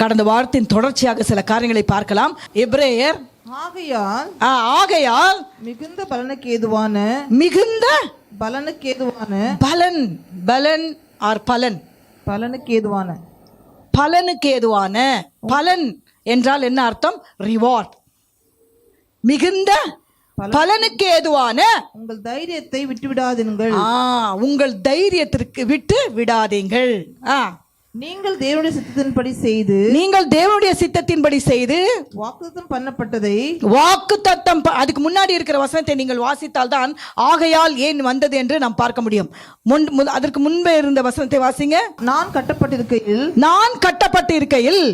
கடந்த வாரத்தின் தொடர்ச்சியாக சில காரியங்களை பார்க்கலாம். எபிரேயர் ஆகையால் மிகுந்த பலனுக்கு ஏதுவான பலன் என்றால் என்ன அர்த்தம்? ரிவார்ட். மிகுந்த பலனுக்கு ஏதுவான உங்கள் தைரியத்தை விட்டு விடாதீர்கள். உங்கள் தைரியத்திற்கு விட்டு விடாதீங்கள். நீங்கள் தேவனுடைய சித்தத்தின்படி செய்து வாக்குத்தத்தம் பண்ணப்பட்டதை அதுக்கு முன்னாடி இருக்கிற வசனத்தை நீங்கள் வாசித்தால் தான் ஆகையால் ஏன் வந்தது என்று நாம் பார்க்க முடியும். அதற்கு முன்பே இருந்த வசனத்தை வாசிங்க. நான் கட்டப்பட்டிருக்கையில்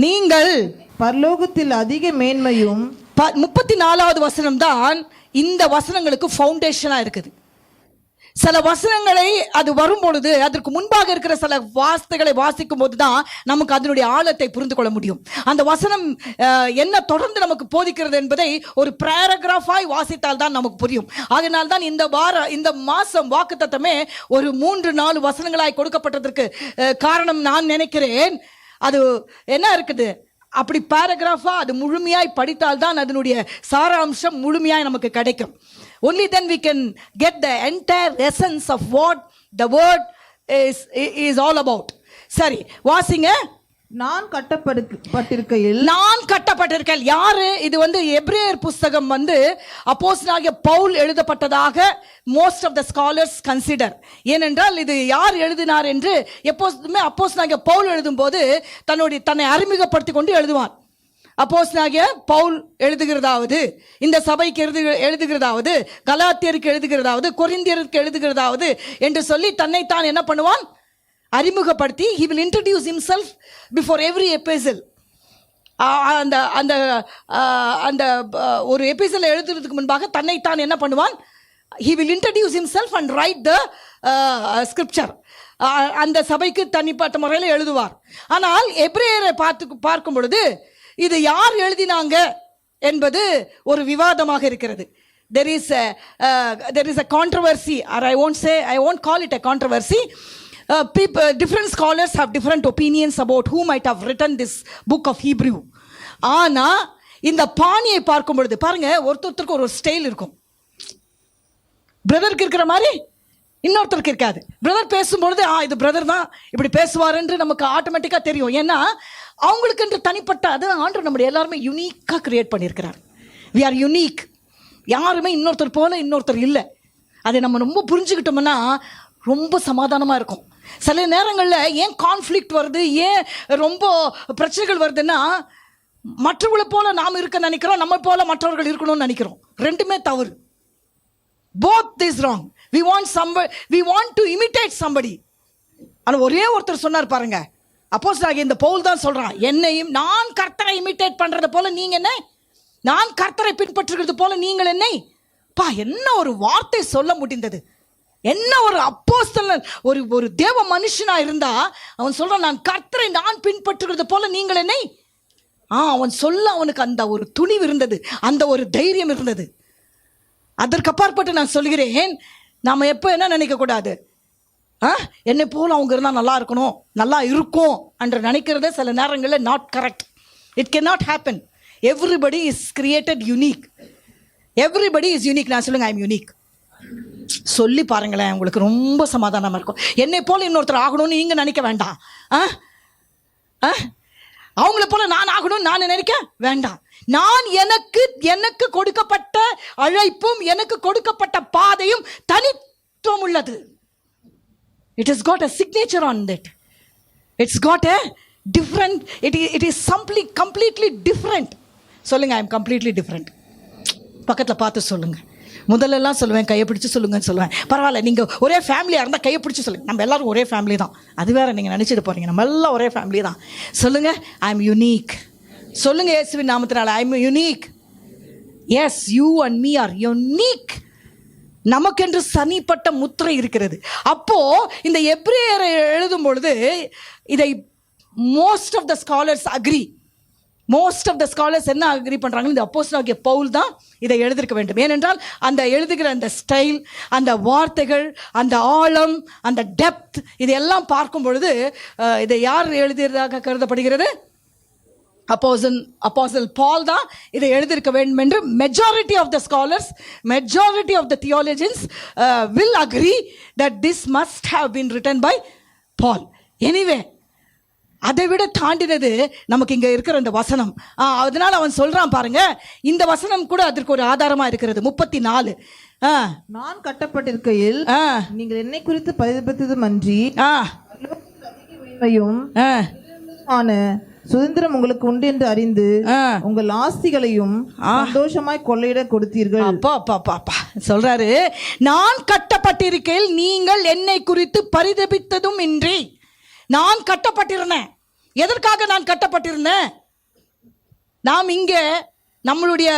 நீங்கள் பரலோகத்தில் அதிக மேன்மையும். 34வது வசனம் தான் இந்த வசனங்களுக்கு ஃபவுண்டேஷனா இருக்குது. சில வசனங்களை அது வரும்பொழுது அதற்கு முன்பாக இருக்கிற சில வார்த்தைகளை வாசிக்கும் போது தான் நமக்கு அதனுடைய ஆழத்தை புரிந்து கொள்ள முடியும். அந்த வசனம் என்ன தொடர்ந்து நமக்கு போதிக்கிறது என்பதை ஒரு பேராகிராஃபாய் வாசித்தால் தான் நமக்கு புரியும். அதனால் தான் இந்த மாசம் வாக்குத்தத்தமே ஒரு 3-4 வசனங்களாய் கொடுக்கப்பட்டதற்கு காரணம் நான் நினைக்கிறேன். அது என்ன இருக்குது, அப்படி பேராகிராஃபா அது முழுமையாய் படித்தால் தான் அதனுடைய சாராம்சம் முழுமையாய் நமக்கு கிடைக்கும். Only then we can get the entire essence of what the word is all about. சரி, வாசிங்க. நான் கட்டப்பட்டிருக்கையில் யாரு இது? எபிரேயர் புஸ்தகம் அப்போஸ்தலனாகிய Pavul எழுதப்பட்டதாக most of the scholars consider. ஏனென்றால் இது யார் எழுதினார் என்று எப்போதுமே அப்போஸ்தலனாகிய பவுல் எழுதும்போது தன்னை அறிமுகப்படுத்திக் கொண்டு எழுதுவார். அப்போஸ்தலனாகிய பவுல் எழுதுகிறதாவது, இந்த சபைக்கு எழுதுகிறதாவது, கலாத்தியருக்கு எழுதுகிறதாவது, கொரிந்தியருக்கு எழுதுகிறதாவது என்று சொல்லி தன்னைத்தான் என்ன பண்ணுவான்? அறிமுகப்படுத்தி he will introduce himself before every epistle. அந்த ஒரு எபிசோட் எழுதுறதுக்கு முன்பாக தன்னைத்தான் என்ன பண்ணுவான்? he will introduce himself and write the scripture. அந்த சபைக்கு தனிப்பட்ட முறையில் எழுதுவார். ஆனால் எபிரேயரை பார்க்கும் பொழுது இது யார் எழுதினாங்க என்பது ஒரு விவாதமாக இருக்கிறது. there is a controversy, or I won't call it a controversy. Different scholars have different opinions about who might have written this book of Hebrew. ஆனா இந்த பாணியை பார்க்கும் பொழுது பாருங்க, ஒருத்தருக்கு ஒரு ஸ்டைல் இருக்கும். பிரதருக்கு இருக்கிற மாதிரி இன்னொருத்தருக்கு இருக்காது. பிரதர் பேசும்பொழுது இது பிரதர் தான் இப்படி பேசுவார் என்று நமக்கு ஆட்டோமேட்டிக்கா தெரியும். ஏன்னா அவங்களுக்கு என்று தனிப்பட்ட அது ஆண்டவர் நம்முடைய எல்லாருமே யூனிக்காக கிரியேட் பண்ணியிருக்கிறார். We are unique. யாருமே இன்னொருத்தர் போல இன்னொருத்தர் இல்லை. அதை நம்ம ரொம்ப புரிஞ்சுக்கிட்டோம்னா ரொம்ப சமாதானமாக இருக்கும். சில நேரங்களில் ஏன் கான்ஃப்ளிக்ட் வருது, ஏன் ரொம்ப பிரச்சனைகள் வருதுன்னா, மற்றவர்களை போல நாம் இருக்க நினைக்கிறோம், நம்ம போல மற்றவர்கள் இருக்கணும்னு நினைக்கிறோம். ரெண்டுமே தவறு. both is wrong. we want to imitate somebody. ஆனால் ஒரே ஒருத்தர் சொன்னார் பாருங்க, அப்போஸ்தலனாகிய இந்த பவுல் தான் சொல்றான், என்னையும் நான் கர்த்தரை இமிட்டேட் பண்றது போல நீங்க என்ன, நான் கர்த்தரை பின்பற்றுகிறது போல நீங்கள் என்னை. என்ன ஒரு வார்த்தை சொல்ல முடிந்தது! என்ன ஒரு அப்போஸ்தலன், ஒரு தேவ மனுஷனா இருந்தா அவன் சொல்றான், நான் கர்த்தரை நான் பின்பற்றுகிறது போல நீங்கள் என்னை. அவன் சொல்ல அவனுக்கு அந்த ஒரு துணிவு இருந்தது, அந்த ஒரு தைரியம் இருந்தது. அதற்கு அப்பாற்பட்டு நான் சொல்கிறேன், நாம எப்போ என்ன நினைக்க கூடாது, என்னை போல அவங்க இருந்தால் நல்லா இருக்கணும், நல்லா இருக்கும் என்று நினைக்கிறதே சில நேரங்களில் not correct. It can not happen. Everybody is created unique. Everybody is unique. நான் சொல்லுங்க, ஐ எம் யூனிக் சொல்லி பாருங்களேன், உங்களுக்கு ரொம்ப சமாதானமாக இருக்கும். என்னை போல இன்னொருத்தர் ஆகணும்னு நீங்கள் நினைக்க வேண்டாம். அவங்கள போல நான் ஆகணும்னு நான் நினைக்க வேண்டாம். நான் எனக்கு கொடுக்கப்பட்ட அழைப்பும் எனக்கு கொடுக்கப்பட்ட பாதையும் தனித்துவம் உள்ளது. It has got a signature on that. It's got a different, it is completely different. சொல்லுங்க, I am completely different. பக்கத்தில் பார்த்து சொல்லுங்க. முதல்லலாம் சொல்லுவேன் கையை பிடிச்சி சொல்லுங்கன்னு சொல்லுவேன். பரவாயில்ல, நீங்கள் ஒரே ஃபேமிலியாக இருந்தால் கையை பிடிச்சி சொல்லுங்கள். நம்ம எல்லாரும் ஒரே ஃபேமிலி தான். அது வேறு நீங்கள் நினச்சிட்டு போகிறீங்க, நம்ம எல்லாம் ஒரே ஃபேமிலி தான். சொல்லுங்கள், ஐ எம் யூனிக். சொல்லுங்கள் இயேசுவின் நாமத்தினால, I am unique. Yes, you and me are unique. நமக்கென்று தனிப்பட்ட முத்திரை இருக்கிறது. அப்போ இந்த எபிரேயரை எழுதும் பொழுது இதை most of the scholars agree. Most of the scholars என்ன அக்ரி பண்ணுறாங்க, இந்த அப்போஸ்தலனாகிய பவுல் தான் இதை எழுதிருக்க வேண்டும். ஏனென்றால் அந்த எழுதுகிற அந்த ஸ்டைல், அந்த வார்த்தைகள், அந்த ஆழம், அந்த டெப்த், இதையெல்லாம் பார்க்கும் பொழுது இதை யார் எழுதியதாக கருதப்படுகிறது? அப்போஸ்தலன் பால் தான் இதை எழுதியிருக்க வேண்டும் என்று majority of the scholars, majority of the theologians will agree that this must have been written by Paul. Anyway, அதை விட தாண்டினது நமக்கு இங்க இருக்கிற இந்த வசனம். அதனால அவன் சொல்றான் பாருங்க, இந்த வசனம் கூட அதற்கு ஒரு ஆதாரமா இருக்கிறது. 34 நான் கட்டப்பட்டிருக்கையில் நீங்கள் என்னை குறித்து பரிதபித்ததும் அன்றி சுதந்திரம் உங்களுக்கு உண்டு என்று அறிந்து உங்கள் ஆஸ்திகளையும் சந்தோஷமாய் கொள்ளையிட கொடுத்தீர்கள். அப்பா சொல்றாரு, நான் கட்டப்பட்டிருக்கையில் நீங்கள் என்னை குறித்து பரிதபித்ததும் இன்றி. நான் கட்டப்பட்டிருந்தேன். எதற்காக நான் கட்டப்பட்டிருந்தேன்? நாம் இங்கே நம்மளுடைய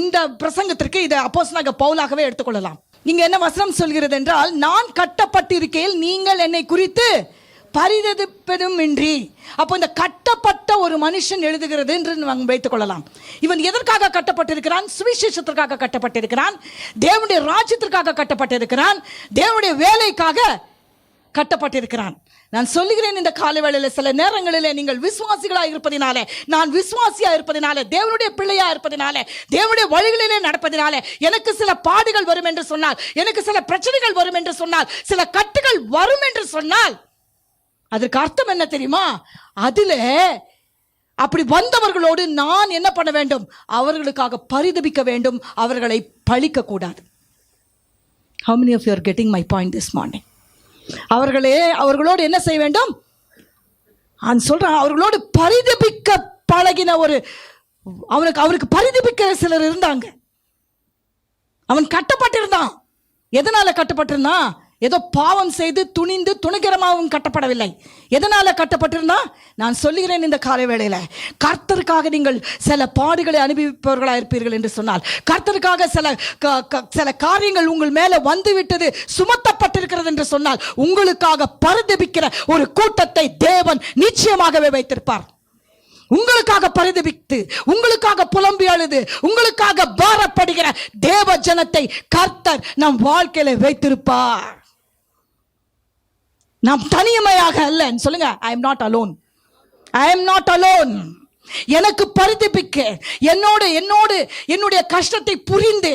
இந்த பிரசங்கத்திற்கு இதை அப்போஸ்தலனாகிய பவுலாகவே எடுத்துக்கொள்ளலாம். இங்க என்ன வசனம் சொல்கிறது என்றால், நான் கட்டப்பட்டிருக்கையில் நீங்கள் என்னை குறித்து பரிதபிப்பதும் இன்றி. அப்போ இந்த கட்டப்பட்ட ஒரு மனுஷன் எழுதுகிறது என்று நாம் வைத்துக் கொள்ளலாம். இவன் எதற்காக கட்டப்பட்டிருக்கிறான்? சுவிசேஷத்திற்காக கட்டப்பட்டிருக்கிறான், தேவனுடைய ராஜ்யத்திற்காக கட்டப்பட்டிருக்கிறான், தேவனுடைய வேலைக்காக கட்டப்பட்டிருக்கிறான். நான் சொல்லுகிறேன், இந்த காலை வேளையில் சில நேரங்களிலே நீங்கள் விசுவாசிகளாக இருப்பதினாலே, நான் விசுவாசியா இருப்பதினாலே, தேவனுடைய பிள்ளையா இருப்பதினாலே, தேவனுடைய வழிகளிலே நடப்பதினாலே எனக்கு சில பாடுகள் வரும் என்று சொன்னால், எனக்கு சில பிரச்சனைகள் வரும் என்று சொன்னால், சில கட்டுகள் வரும் என்று சொன்னால், அதற்கு அர்த்தம் என்ன தெரியுமா? அதுல அப்படி வந்தவர்களோடு நான் என்ன பண்ண வேண்டும்? அவர்களுக்காக பரிதபிக்க வேண்டும், அவர்களை பழிக்க கூடாது. How many of you are getting my point this morning? அவர்களோடு என்ன செய்ய வேண்டும்? சொல்றான், அவர்களோடு பரிதபிக்க பழகின அவருக்கு பரிதபிக்க சிலர் இருந்தாங்க. அவன் கட்டப்பட்டிருந்தான். எதனால கட்டப்பட்டிருந்தான்? ஏதோ பாவம் செய்து துணிந்து துணிகரமாகவும் கட்டப்படவில்லை. எதனால கட்டப்பட்டிருந்தா? நான் சொல்லுகிறேன், இந்த காலை வேளையில கர்த்தருக்காக நீங்கள் சில பாடுகளை அனுபவிப்பவர்களாக இருப்பீர்கள் என்று சொன்னால், கர்த்தருக்காக சில காரியங்கள் உங்கள் மேல வந்துவிட்டது, சுமத்தப்பட்டிருக்கிறது என்று சொன்னால், உங்களுக்காக பரிதபிக்கிற ஒரு கூட்டத்தை தேவன் நிச்சயமாகவே வைத்திருப்பார். உங்களுக்காக பரிதபித்து, உங்களுக்காக புலம்பி அழுது, உங்களுக்காக பாரப்படுகிற தேவ ஜனத்தை கர்த்தர் நம் வாழ்க்கையில வைத்திருப்பார். நாம் தனிமையாக அல்ல. சொல்லுங்க, I am not alone. I am not alone. எனக்கு பரிதபிக்க, என்னோடு என்னுடைய கஷ்டத்தை புரிந்து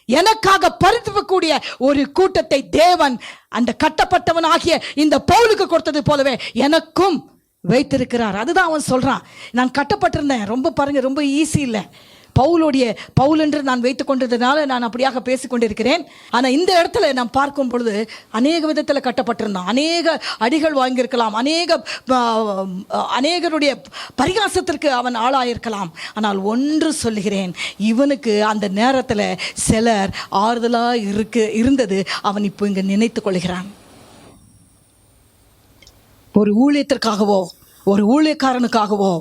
எனக்காக பரிதபிக்கக்கூடிய ஒரு கூட்டத்தை தேவன் அந்த கட்டப்பட்டவனாகிய இந்த பவுலுக்கு கொடுத்தது போலவே எனக்கும் வைத்திருக்கிறார். அதுதான் அவன் சொல்றான், நான் கட்டப்பட்டிருந்தேன். ரொம்ப பாருங்க, ரொம்ப ஈஸி இல்லை. பவுல் என்று நான் வைத்துக் கொண்டதுனால நான் அப்படியாக பேசிக்கொண்டிருக்கிறேன். ஆனால் இந்த இடத்துல நாம் பார்க்கும் பொழுது அநேக விதத்தில் கட்டப்பட்டிருந்தான். அநேக அடிகள் வாங்கியிருக்கலாம், அநேகருடைய பரிகாசத்திற்கு அவன் ஆளாயிருக்கலாம். ஆனால் ஒன்று சொல்லுகிறேன், இவனுக்கு அந்த நேரத்தில் சிலர் ஆறுதலாக இருந்தது அவன் இப்போ இங்கே நினைத்து கொள்கிறான். ஒரு ஊழியத்திற்காகவோ, ஒரு ஊழியக்காரனுக்காகவோ,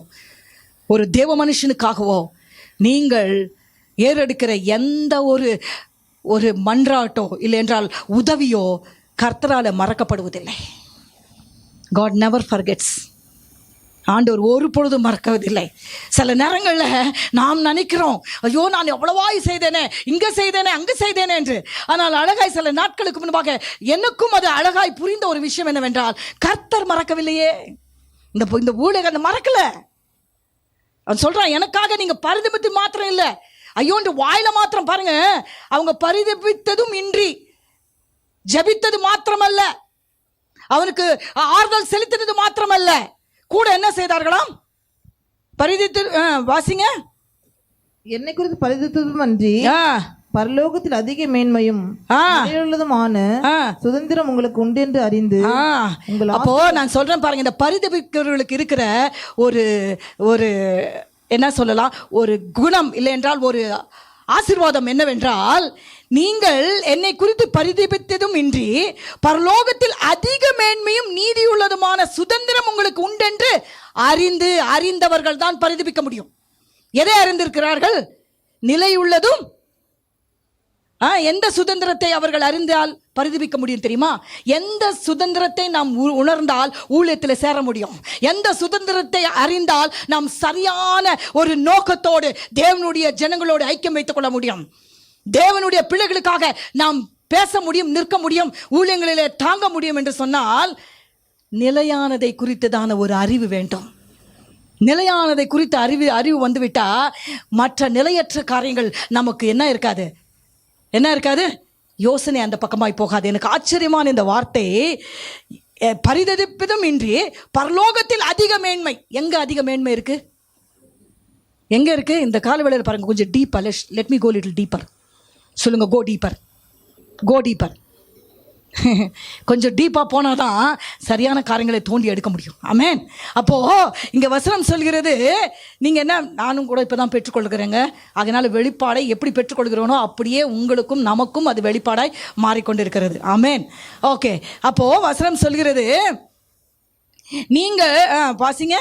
ஒரு தேவ மனுஷனுக்காகவோ நீங்கள் ஏறெடுக்கிற எந்த ஒரு மன்றாட்டோ இல்லை என்றால் உதவியோ கர்த்தரால மறக்கப்படுவதில்லை. God never forgets. ஆண்டவர் ஒரு பொழுதும் மறக்கவதில்லை. சில நேரங்களில் நாம் நினைக்கிறோம், ஐயோ நான் எவ்வளவாய் செய்தேனே, இங்கே செய்தேனே, அங்கே செய்தேனே என்று. ஆனால் அழகாய் சில நாட்களுக்கு முன்பாக எனக்கும் அது அழகாய் புரிந்த ஒரு விஷயம் என்னவென்றால், கர்த்தர் மறக்கவில்லையே. இந்த ஊழியர்கள் மறக்கல. அவன் சொல்றான், எனக்காக நீங்க பரிதபித்து மாத்திரம் இல்லை, ஐயோன்று வாயில மாத்திரம் பாருங்க, அவங்க பரிதபித்ததும் இன்றி ஜபித்தது மாத்திரமல்ல, அவனுக்கு ஆறுதல் செலுத்தினது மாத்திரமல்ல, கூட என்ன செய்தார்களாம்? பரிதித்து வாசிங்க. என்னை குறித்து பரிதித்ததும் அன்றி பரலோகத்தில் அதிக மேன்மையும் சுதந்திரம் உங்களுக்கு உண்டு என்று அறிந்து. அப்போ நான் சொல்றேன் பாருங்க, இந்த பரிதபிக்கிறவர்களுக்கு இருக்கிற ஒரு என்ன சொல்லலாம், ஒரு குணம் இல்லை என்றால் ஒரு ஆசீர்வாதம் என்னவென்றால், நீங்கள் என்னை குறித்து பரிதபித்ததும் இன்றி பரலோகத்தில் அதிக மேன்மையும் நீதியுள்ளதுமான சுதந்திரம் உங்களுக்கு உண்டென்று அறிந்தவர்கள் தான் பரிதபிக்க முடியும். எதை அறிந்திருக்கிறார்கள்? நிலையுள்ளதும் எந்த சுதந்திரத்தை அவர்கள் அறிந்தால் பரிதபிக்க முடியும் தெரியுமா? எந்த சுதந்திரத்தை நாம் உணர்ந்தால் ஊழியத்தில் சேர முடியும். எந்த சுதந்திரத்தை அறிந்தால் நாம் சரியான ஒரு நோக்கத்தோடு தேவனுடைய ஜனங்களோடு ஐக்கியம் வைத்துக் கொள்ள முடியும். தேவனுடைய பிள்ளைகளுக்காக நாம் பேச முடியும், நிற்க முடியும், ஊழியங்களிலே தாங்க முடியும் என்று சொன்னால் நிலையானதை குறித்ததான ஒரு அறிவு வேண்டும். நிலையானதை குறித்த அறிவு வந்துவிட்டா மற்ற நிலையற்ற காரியங்கள் நமக்கு என்ன இருக்காது? யோசனை அந்த பக்கமாய் போகாது. எனக்கு ஆச்சரியமான இந்த வார்த்தை, பரிதபிப்பதும் இன்றி பரலோகத்தில் அதிக மேன்மை. எங்க அதிக மேன்மை இருக்கு? எங்க இருக்கு? இந்த காலவேளையில் பாருங்க, கொஞ்சம் டீப்பா, let me go little deeper. சொல்லுங்க, கோ டீப்பர். கொஞ்சம் டீப்பாக போனால் தான் சரியான காரியங்களை தோண்டி எடுக்க முடியும். ஆமென். அப்போது இங்கே வசனம் சொல்கிறது, நீங்கள் என்ன, நானும் கூட இப்போ தான் பெற்றுக்கொள்கிறேங்க, அதனால் வெளிப்பாடை எப்படி பெற்றுக்கொள்கிறோனோ அப்படியே உங்களுக்கும் நமக்கும் அது வெளிப்பாடாய் மாறிக்கொண்டிருக்கிறது. ஆமென். ஓகே, அப்போது வசனம் சொல்கிறது, நீங்கள் வாசிங்க,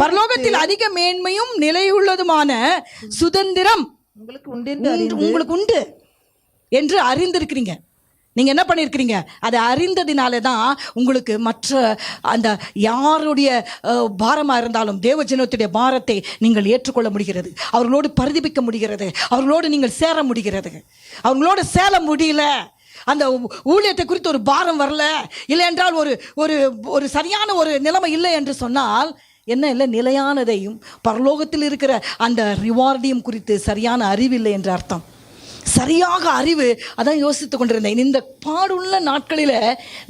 பரலோகத்தில் அதிக மேன்மையும் நிலையுள்ளதுமான சுதந்திரம் உங்களுக்கு உண்டு என்று அறிந்திருக்கிறீங்க. நீங்க என்ன பண்ணியிருக்கிறீங்க? அதை அறிந்ததினால தான் உங்களுக்கு மற்ற அந்த யாருடைய பாரமாக இருந்தாலும் தேவஜனத்துடைய பாரத்தை நீங்கள் ஏற்றுக்கொள்ள முடிகிறது. அவர்களோடு பரிதபிக்க முடிகிறது. அவர்களோடு நீங்கள் சேர முடிகிறது. அவங்களோட சேர முடியல, அந்த ஊழியத்தை குறித்து ஒரு பாரம் வரல, இல்லை என்றால் ஒரு ஒரு ஒரு சரியான ஒரு நிலைமை இல்லை என்று சொன்னால் என்ன இல்லை, நிலையானதையும் பரலோகத்தில் இருக்கிற அந்த ரிவார்டையும் குறித்து சரியான அறிவில்லை என்று அர்த்தம். சரியாக அறிவு, அதான் யோசித்து கொண்டிருந்தேன். இந்த பாடுள்ள நாட்களில்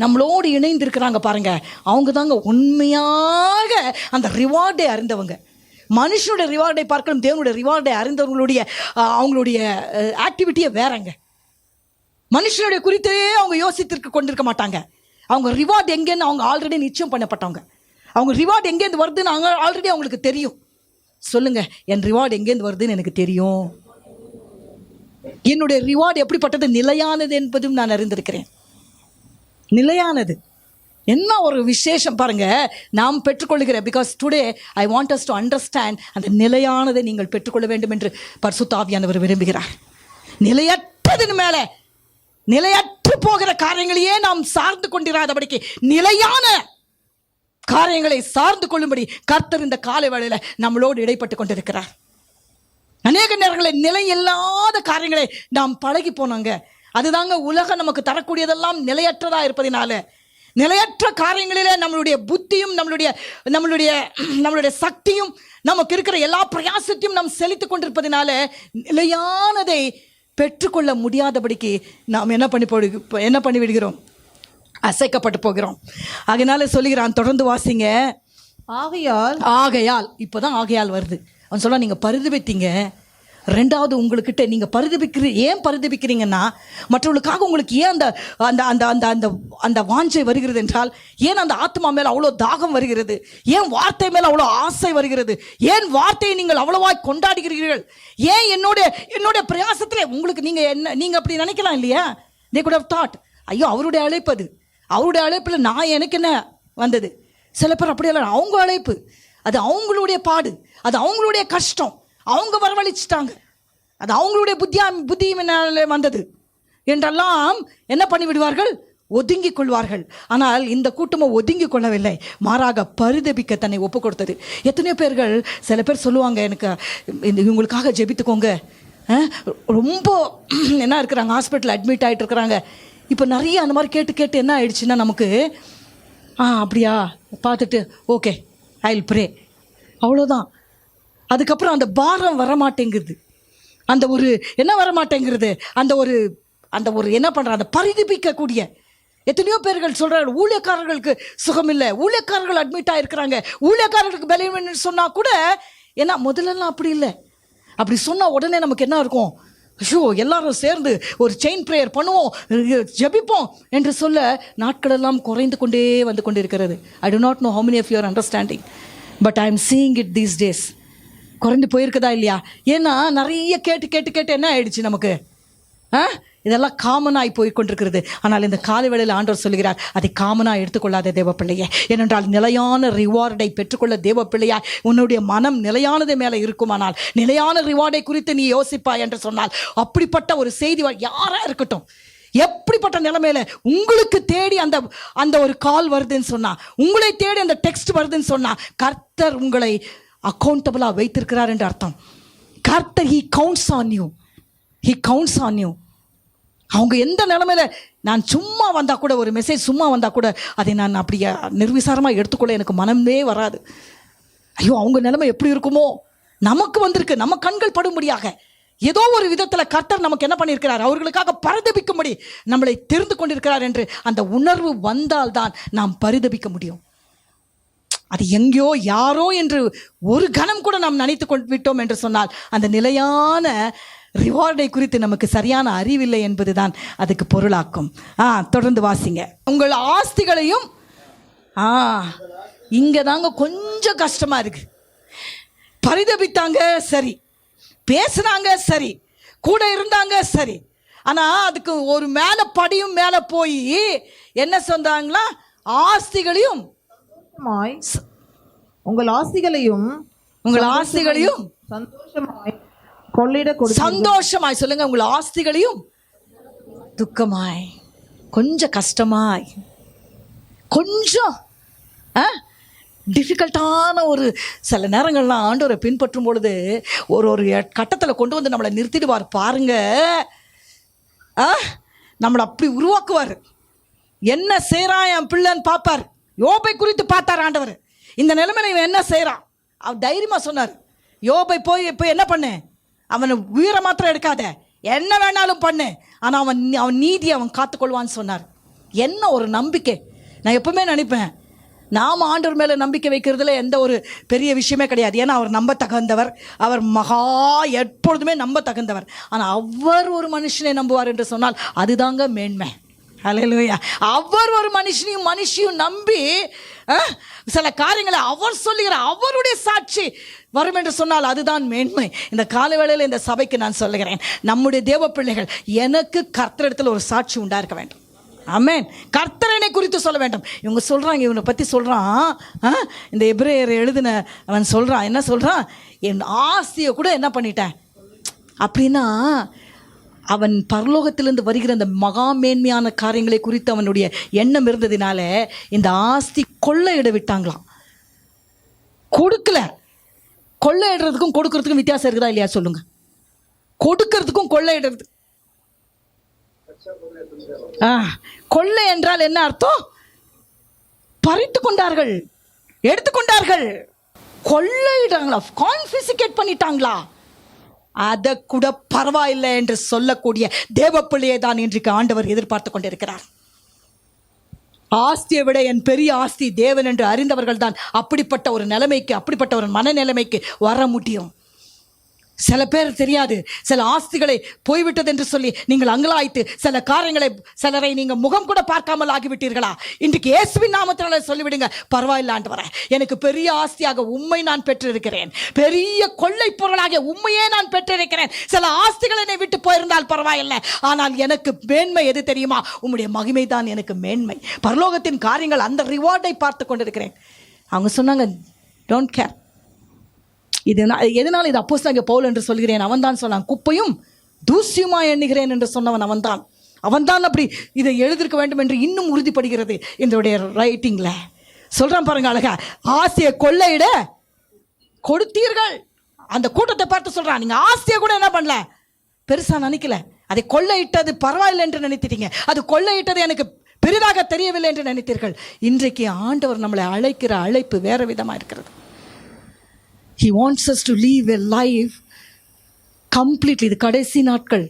நம்மளோடு இணைந்து இருக்கிறாங்க பாருங்க, அவங்க தாங்க உண்மையாக அந்த ரிவார்டை அறிந்தவங்க. மனுஷனுடைய ரிவார்டை பார்க்கணும், தேவனுடைய ரிவார்டை அறிந்தவங்களுடைய அவங்களுடைய ஆக்டிவிட்டியை வேறங்க. மனுஷனுடைய குறித்தே அவங்க யோசித்திருக்க கொண்டிருக்க மாட்டாங்க. அவங்க ரிவார்டு எங்கேன்னு அவங்க ஆல்ரெடி நிச்சயம் பண்ணப்பட்டவங்க. அவங்க ரிவார்டு எங்கேருந்து வருதுன்னு அவங்க ஆல்ரெடி அவங்களுக்கு தெரியும். சொல்லுங்க, என் ரிவார்டு எங்கேருந்து வருதுன்னு எனக்கு தெரியும். என்னுடைய ரிவார்டு எப்படிப்பட்டது, நிலையானது என்பதும் நான் அறிந்திருக்கிறேன். நிலையானது என்ன ஒரு விசேஷம் பாருங்க, நாம் பெற்றுக்கொள்கிற, because today I want us to understand, அந்த நிலையானதை நீங்கள் பெற்றுக்கொள்ள வேண்டும் என்று பரிசுத்த ஆவியானவர் விரும்புகிறார். நிலையற்றதின் மேல, நிலையற்று போகிற காரியங்களையே நாம் சார்ந்து கொண்டிராதபடிக்கு நிலையான காரியங்களை சார்ந்து கொள்ளும்படி கர்த்தர் இந்த காலை வேளையில நம்மளோடு இடைப்பட்டு கொண்டிருக்கிறார். அநேக நேரங்களில் நிலை இல்லாத காரியங்களை நாம் பழகி போனாங்க. அதுதாங்க உலகம் நமக்கு தரக்கூடியதெல்லாம் நிலையற்றதா இருப்பதினால, நிலையற்ற காரியங்களிலே நம்மளுடைய புத்தியும் நம்மளுடைய சக்தியும் நமக்கு இருக்கிற எல்லா பிரயாசத்தையும் நாம் செலுத்திக் கொண்டிருப்பதினால நிலையானதை பெற்றுக்கொள்ள முடியாதபடிக்கு நாம் என்ன பண்ணி விடுகிறோம், அசைக்கப்பட்டு போகிறோம். அதனால சொல்லுகிறான், தொடர்ந்து வாசிங்க. ஆகையால் இப்போதான் ஆகையால் வருது. அவன் சொல்ல, நீங்கள் பரிதபித்தீங்க. ரெண்டாவது, உங்களுக்கிட்ட நீங்கள் ஏன் பரிதபிக்கிறீங்கன்னா, மற்றவர்களுக்காக உங்களுக்கு ஏன் அந்த அந்த அந்த அந்த அந்த அந்த வாஞ்சை வருகிறது என்றால், ஏன் அந்த ஆத்மா மேலே அவ்வளோ தாகம் வருகிறது, ஏன் வார்த்தை மேலே அவ்வளோ ஆசை வருகிறது, ஏன் வார்த்தையை நீங்கள் அவ்வளவாய் கொண்டாடுகிறீர்கள், ஏன் என்னுடைய பிரயாசத்தில் உங்களுக்கு நீங்கள் அப்படி நினைக்கலாம் இல்லையா? they could have thought, ஐயோ அவருடைய அழைப்பு, அவருடைய அழைப்பில் எனக்கு என்ன வந்தது. சில பேர் அப்படியெல்லாம், அவங்க அழைப்பு, அது அவங்களுடைய பாடு, அது அவங்களுடைய கஷ்டம், அவங்க வரவழைச்சிட்டாங்க, அது அவங்களுடைய புத்தியினால வந்தது என்றெல்லாம் என்ன பண்ணி விடுவார்கள், ஒதுங்கி கொள்வார்கள். ஆனால் இந்த கூட்டமோ ஒதுங்கி கொள்ளவில்லை, மாறாக பரிதபிக்க தன்னை ஒப்பு கொடுத்தது. எத்தனையோ பேர்கள், சில பேர் சொல்லுவாங்க, எனக்கு இவங்களுக்காக ஜெபித்துக்கோங்க, ரொம்ப என்ன இருக்கிறாங்க, ஹாஸ்பிட்டல் அட்மிட் ஆகிட்டு இருக்கிறாங்க. இப்போ நிறைய அந்த மாதிரி கேட்டு என்ன ஆயிடுச்சுன்னா நமக்கு, அப்படியா பார்த்துட்டு ஓகே ஐ வில் ப்ரே, அவ்வளோதான். அதுக்கப்புறம் அந்த பாரம் வரமாட்டேங்குது, அந்த ஒரு என்ன வரமாட்டேங்கிறது, அந்த ஒரு என்ன பண்ணுற, அந்த பரிதபிக்கக்கூடிய எத்தனையோ பேர்கள் சொல்கிறாங்க, ஊழியக்காரர்களுக்கு சுகம் இல்லை, ஊழியக்காரர்கள் அட்மிட் ஆகிருக்கிறாங்க, ஊழியக்காரர்களுக்கு பலவீனம்னு சொன்னால் கூட, ஏன்னா முதல்லலாம் அப்படி இல்லை. அப்படி சொன்னால் உடனே நமக்கு என்ன இருக்கும், ஐயோ எல்லாரும் சேர்ந்து ஒரு செயின் ப்ரேயர் பண்ணுவோம், ஜெபிப்போம் என்று சொல்ல நாட்களெல்லாம் குறைந்து கொண்டே வந்து கொண்டிருக்கிறது. ஐ do not know how many of you are understanding, but I am seeing it these days. குறைந்து போயிருக்குதா இல்லையா? ஏன்னா நிறைய கேட்டு என்ன ஆயிடுச்சு நமக்கு, இதெல்லாம் காமனாய் போய் கொண்டிருக்கிறது. ஆனால் இந்த காலை வேளையில் ஆண்டவர் சொல்கிறார், அதை காமனாக எடுத்துக்கொள்ளாத தேவ பிள்ளையே. ஏனென்றால் நிலையான ரிவார்டை பெற்றுக்கொள்ள தேவ பிள்ளையாய் உன்னுடைய மனம் நிலையானது மேலே இருக்குமானால், நிலையான ரிவார்டை குறித்து நீ யோசிப்பாய் என்று சொன்னால், அப்படிப்பட்ட ஒரு செய்தி யாரா இருக்கட்டும், எப்படிப்பட்ட நிலைமையில உங்களுக்கு தேடி அந்த அந்த ஒரு கால் வருதுன்னு சொன்னா, உங்களை தேடி அந்த டெக்ஸ்ட் வருதுன்னு சொன்னா, கர்த்தர் உங்களை அக்கௌண்டபிளா வைத்திருக்கிறார் என்று அர்த்தம். கர்த்தர் he counts on you. He counts on you. அவங்க எந்த நிலைமையில, நான் சும்மா வந்தா கூட, ஒரு மெசேஜ் சும்மா வந்தா கூட அதை நான் அப்படியே நிர்விசாரமாக எடுத்துக்கொள்ள எனக்கு மனமே வராது. ஐயோ அவங்க நிலைமை எப்படி இருக்குமோ, நமக்கு வந்திருக்கு, நம்ம கண்கள் படும்படியாக ஏதோ ஒரு விதத்தில் கர்த்தர் நமக்கு என்ன பண்ணியிருக்கிறார், அவர்களுக்காக பரிதபிக்கும்படி நம்மளை தெரிந்து கொண்டிருக்கிறார் என்று அந்த உணர்வு வந்தால்தான் நாம் பரிதபிக்க முடியும். அது எங்கேயோ யாரோ என்று ஒரு கணம் கூட நாம் நினைத்து கொண்டு விட்டோம் என்று சொன்னால், அந்த நிலையான ரிவார்டை குறித்து நமக்கு சரியான அறிவில்லை என்பதுதான் அதுக்கு பொருளாக்கும். தொடர்ந்து வாசிங்க. உங்கள் ஆஸ்திகளையும் இங்க தாங்க கொஞ்சம் கஷ்டமா இருக்கு. பரிதபித்தாங்க சரி, பேசுனாங்க சரி, கூட இருந்தாங்க சரி, ஆனா அதுக்கு ஒரு மேல படியும் மேல போய் என்ன சொன்னாங்களா, ஆஸ்திகளையும் உங்கள் ஆஸ்திகளையும் சந்தோஷமாய் கொள்ளையிட கொடு. சந்தோஷமாய் சொல்லுங்க. உங்கள் ஆஸ்திகளையும் துக்கமாய், கொஞ்சம் கஷ்டமாய், கொஞ்சம் டிஃபிகல்ட்டான ஒரு சில நேரங்கள்லாம் ஆண்டவரை பின்பற்றும் பொழுது ஒரு கட்டத்தில் கொண்டு வந்து நம்மளை நிறுத்திடுவார் பாருங்க. நம்மளை அப்படி உருவாக்குவார். என்ன செய்கிறான் என் பிள்ளைன்னு பார்ப்பார். யோபை குறித்து பார்த்தார் ஆண்டவர். இந்த நிலைமையில இவன் என்ன செய்கிறான், அவர் தைரியமாக சொன்னார், யோபை போய் இப்போ என்ன பண்ணு, அவனை உயிரை மாத்திரம் எடுக்காத, என்ன வேணாலும் பண்ணு, ஆனால் அவன் நீதி அவன் காத்துக்கொள்வான்னு சொன்னார். என்ன ஒரு நம்பிக்கை. நான் எப்பவுமே நினைப்பேன், நாம் ஆண்டவர் மேலே நம்பிக்கை வைக்கிறதுல எந்த ஒரு பெரிய விஷயமே கிடையாது. ஏன்னா அவர் நம்ப தகுந்தவர், அவர் மகா எப்பொழுதுமே நம்ப தகுந்தவர். ஆனால் அவர் ஒரு மனுஷனை நம்புவார் என்று சொன்னால் அதுதாங்க மேன்மை. ஹல்லேலூயா. அவர் ஒரு மனுஷியும் நம்பி சில காரியங்களை அவர் சொல்லுகிற அவருடைய சாட்சி வரும் என்று சொன்னால் அதுதான் மேன்மை. இந்த காலை வேளையில் இந்த சபைக்கு நான் சொல்லுகிறேன், நம்முடைய தேவ பிள்ளைகள், எனக்கு கர்த்தரிடத்தில் ஒரு சாட்சி உண்டாயிருக்க வேண்டும். ஆமென். கர்த்தரனை குறித்து சொல்ல வேண்டும். இவங்க சொல்கிறாங்க, இவனை பற்றி சொல்கிறான், இந்த எபிரேயர் எழுதின அவன் சொல்கிறான், என்ன சொல்கிறான், என் ஆஸ்தியை கூட என்ன பண்ணிட்டேன் அப்படின்னா, அவன் பரலோகத்திலிருந்து வருகிற அந்த மகா மேன்மையான காரியங்களை குறித்து அவனுடைய எண்ணம் இருந்ததினால இந்த ஆஸ்தி கொள்ளையிட விட்டாங்களாம். கொடுக்கல. கொள்ளையிடுறதுக்கும் கொடுக்கறதுக்கும் வித்தியாசம் இருக்குதா இல்லையா சொல்லுங்க. கொடுக்கறதுக்கும் கொள்ளையிடுறது. கொள்ளை என்றால் என்ன அர்த்தம்? பறித்து கொண்டார்கள், எடுத்துக்கொண்டார்கள். கொள்ளையிடாங்களா, கான்ஃபிஸ்கேட் பண்ணிட்டாங்களா, அதை கூட பரவாயில்லை என்று சொல்லக்கூடிய தேவ பிள்ளையை தான் இன்றைக்கு ஆண்டவர் எதிர்பார்த்து கொண்டிருக்கிறார். ஆஸ்தியை விட என் பெரிய ஆஸ்தி தேவன் என்று அறிந்தவர்கள் தான் அப்படிப்பட்ட ஒரு நிலைமைக்கு, அப்படிப்பட்ட ஒரு மனநிலைமைக்கு வர முடியும். சில பேர் தெரியாது, சில ஆஸ்திகளை போய்விட்டது என்று சொல்லி நீங்கள் அங்கலாய்த்து சில காரியங்களை, சிலரை நீங்கள் முகம் கூட பார்க்காமல் ஆகிவிட்டீர்களா? இன்றைக்கு இயேசுவின் நாமத்தினால சொல்லிவிடுங்க, பரவாயில்ல ஆண்டவரே, எனக்கு பெரிய ஆஸ்தியாக உம்மை நான் பெற்றிருக்கிறேன், பெரிய கொள்ளை பொருளாக உம்மையே நான் பெற்றிருக்கிறேன். சில ஆஸ்திகள் என்னை விட்டு போயிருந்தால் பரவாயில்லை, ஆனால் எனக்கு மேன்மை எது தெரியுமா? உம்முடைய மகிமை தான் எனக்கு மேன்மை. பரலோகத்தின் காரியங்கள், அந்த ரிவார்டை பார்த்து கொண்டிருக்கிறேன். அவங்க சொன்னாங்க, டோன்ட் கேர். எதனால் இது அப்போஸ்தலனாகிய பவுல் என்று சொல்கிறேன்? அவன் தான் சொன்னான், குப்பையும் தூசியுமா எண்ணுகிறேன் என்று சொன்னவன் அவன்தான் அப்படி இதை எழுதிருக்க வேண்டும் என்று இன்னும் உறுதிப்படுகிறது இதனுடைய ரைட்டிங்ல. சொல்றான் பாருங்க அழகா, ஆசையை கொள்ளையிட கொடுத்தீர்கள். அந்த கூட்டத்தை பார்த்து சொல்றான், நீங்க ஆசையை கூட என்ன பண்ணல, பெருசா நினைக்கல, அதை கொள்ளையிட்டது பரவாயில்லை என்று நினைத்தீங்க, அது கொள்ளையிட்டது எனக்கு பெரிதாக தெரியவில்லை என்று நினைத்தீர்கள். இன்றைக்கு ஆண்டவர் நம்மளை அழைக்கிற அழைப்பு வேற விதமா இருக்கிறது. He wants us to live a life completely. இது கடைசி நாட்கள்.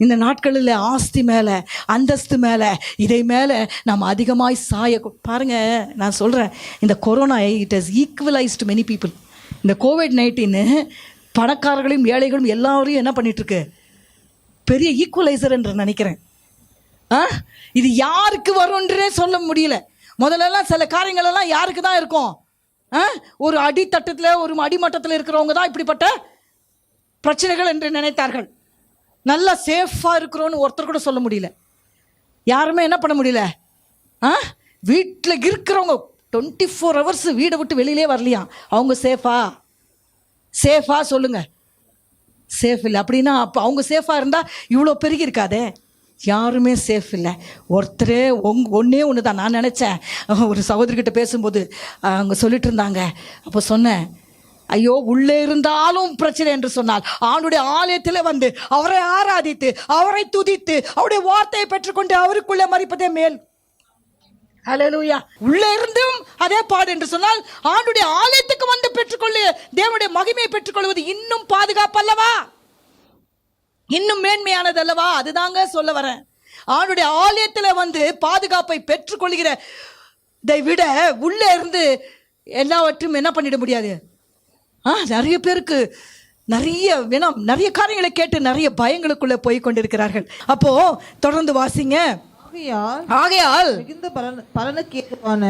இந்த நாட்களில் ஆஸ்தி மேலே, அந்தஸ்து மேலே, இதை மேலே நாம் அதிகமாய் சாய பாருங்க. நான் சொல்கிறேன், இந்த corona it has equalised many people. இந்த COVID-19 பணக்காரர்களையும் ஏழைகளும் எல்லாரையும் என்ன பண்ணிட்டுருக்கு, பெரிய ஈக்குவலைசர் என்று நினைக்கிறேன். இது யாருக்கு வரும்ன்றே சொல்ல முடியல. முதல்லலாம் சில காரியங்களெல்லாம் யாருக்கு தான் இருக்கும், ஒரு அடித்தட்டத்தில், ஒரு அடிமட்டத்தில் இருக்கிறவங்க தான் இப்படிப்பட்ட பிரச்சனைகள் என்று நினைத்தார்கள். நல்லா சேஃபாக இருக்கிறோன்னு ஒருத்தர் கூட சொல்ல முடியல. யாருமே என்ன பண்ண முடியல. வீட்டில் இருக்கிறவங்க 24 hours வீடை விட்டு வெளியிலே வரலையா, அவங்க சேஃபா சொல்லுங்க. சேஃப் இல்லை அப்படின்னா அப்போ அவங்க சேஃபாக இருந்தால் இவ்வளோ பெருகி இருக்காதே. யாருமே சேஃப் இல்லை. ஒருத்தரே ஒன்றே ஒன்று தான். நான் நினச்சேன், ஒரு சகோதரிக்கிட்ட பேசும்போது அவங்க சொல்லிட்டு இருந்தாங்க. அப்போ சொன்னேன், ஐயோ உள்ளே இருந்தாலும் பிரச்சனை என்று சொன்னால் ஆண்டுடைய ஆலயத்தில் வந்து அவரை ஆராதித்து அவரை துதித்து அவருடைய வார்த்தையை பெற்றுக்கொண்டு அவருக்குள்ளே மறிப்பதே மேல். ஹல்லேலூயா. உள்ளே இருந்தும் அதே பாடு என்று சொன்னால் ஆண்டுடைய ஆலயத்துக்கு வந்து பெற்றுக்கொள்ளு தேவனுடைய மகிமையை பெற்றுக்கொள்வது இன்னும் பாதுகாப்பு அல்லவா, இன்னும் மேன்மையானது அல்லவா? அதுதாங்க சொல்ல வரேன். ஆண்டுடைய ஆலயத்தில் வந்து பாதுகாப்பை பெற்றுக்கொள்கிற இதை விட உள்ளே இருந்து எல்லாவற்றையும் என்ன பண்ணிட முடியாது. நிறைய பேருக்கு நிறைய காரியங்களை கேட்டு நிறைய பயங்களுக்குள்ள போய் கொண்டிருக்கிறார்கள். அப்போ தொடர்ந்து வாசிங்க. ஆகையால் மிகுந்த பலனுக்கு ஏதுவான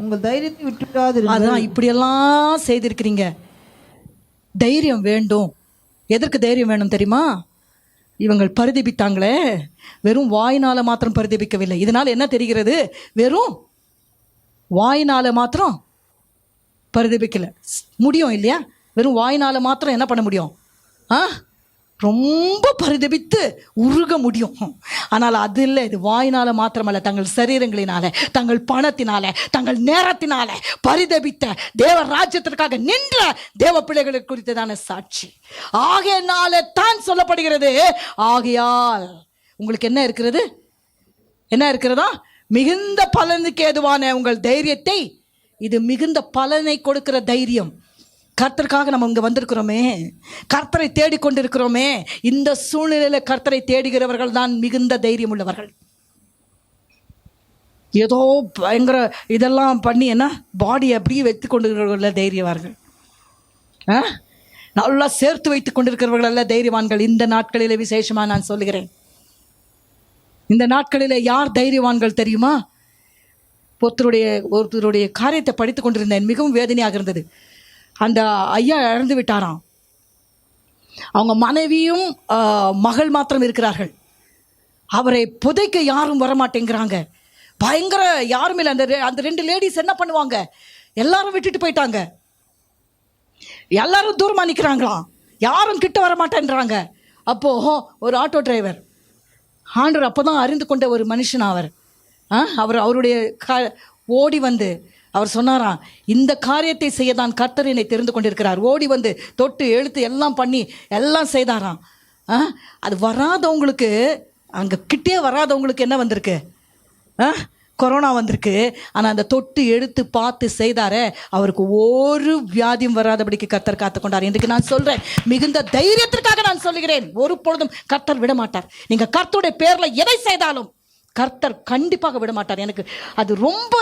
உங்கள் தைரியத்தை விட்டுவிடாது. அதான் இப்படியெல்லாம் செய்திருக்கிறீங்க. தைரியம் வேண்டும். எதற்கு தைரியம் வேணும் தெரியுமா? இவங்கள் பரிதபித்தாங்களே, வெறும் வாயினால மாத்திரம் பரிதபிக்கவில்லை. இதனால் என்ன தெரிகிறது? வெறும் வாயினால மாத்திரம் பரிதபிக்கல முடியும் இல்லையா? வெறும் வாயினால மாத்திரம் என்ன பண்ண முடியும்? ரொம்ப பரிதபித்து உருக முடியும். ஆனால் அது இல்லை. இது வாயினால மாத்திரமல்ல, தங்கள் சரீரங்களினால, தங்கள் பணத்தினால, தங்கள் நேரத்தினால பரிதபித்த தேவ ராஜ்யத்திற்காக நின்ற தேவ பிள்ளைகளை குறித்ததான சாட்சி. ஆகையினால தான் சொல்லப்படுகிறது. ஆகையால் உங்களுக்கு என்ன இருக்கிறது? என்ன இருக்கிறதா? மிகுந்த பலனுக்கு ஏதுவான உங்கள் தைரியத்தை. இது மிகுந்த பலனை கொடுக்கிற தைரியம். கர்த்தருக்காக நம்ம இங்கே வந்திருக்கிறோமே, கர்த்தரை தேடிக்கொண்டிருக்கிறோமே. இந்த சூழ்நிலையில் கர்த்தரை தேடுகிறவர்கள் தான் மிகுந்த தைரியம் உள்ளவர்கள். ஏதோ பயங்கர இதெல்லாம் பண்ணி என்ன பாடியை அப்படியே வைத்து கொண்டிருக்கிறவர்கள் தைரியவார்கள். நல்லா சேர்த்து வைத்துக் கொண்டிருக்கிறவர்கள் அல்ல தைரியவான்கள். இந்த நாட்களில் விசேஷமாக நான் சொல்லுகிறேன், இந்த நாட்களில் யார் தைரியவான்கள் தெரியுமா? ஒருத்தருடைய காரியத்தை படித்து கொண்டிருந்தேன். மிகவும் வேதனையாக இருந்தது. அந்த ஐயா இறந்து விட்டாராம். அவங்க மனைவியும் மகள் மாத்திரம் இருக்கிறார்கள். அவரை புதைக்க யாரும் வரமாட்டேங்கிறாங்க. பயங்கர யாரும் இல்லை. அந்த 2 லேடிஸ் என்ன பண்ணுவாங்க? எல்லாரும் விட்டுட்டு போயிட்டாங்க. எல்லாரும் தூரமாக நிற்கிறாங்களாம். யாரும் கிட்ட வர மாட்டேன்றாங்க. அப்போது ஒரு ஆட்டோ டிரைவர், ஆண்டவர் அப்போ தான் அறிந்து கொண்ட ஒரு மனுஷன் அவருடைய ஓடி வந்து அவர் சொன்னாராம், இந்த காரியத்தை செய்ய தான் கர்த்தர் என்னை தெரிந்து கொண்டிருக்கிறார். ஓடி வந்து தொட்டு எழுத்து எல்லாம் பண்ணி எல்லாம் செய்தாராம். அது வராதவங்களுக்கு, அங்கே கிட்டே வராதவங்களுக்கு என்ன வந்திருக்கு? கொரோனா வந்திருக்கு. ஆனால் அந்த தொட்டு எடுத்து பார்த்து செய்தாரே, அவருக்கு ஒரு வியாதியும் வராதபடிக்கு கர்த்தர் காத்து கொண்டார். இன்றைக்கு நான் சொல்கிறேன், மிகுந்த தைரியத்திற்காக நான் சொல்லுகிறேன், ஒரு பொழுதும் கர்த்தர் விட மாட்டார். நீங்கள் கர்த்தருடைய பேரில் எதை செய்தாலும் கர்த்தர் கண்டிப்பாக விட மாட்டார். எனக்கு அது ரொம்ப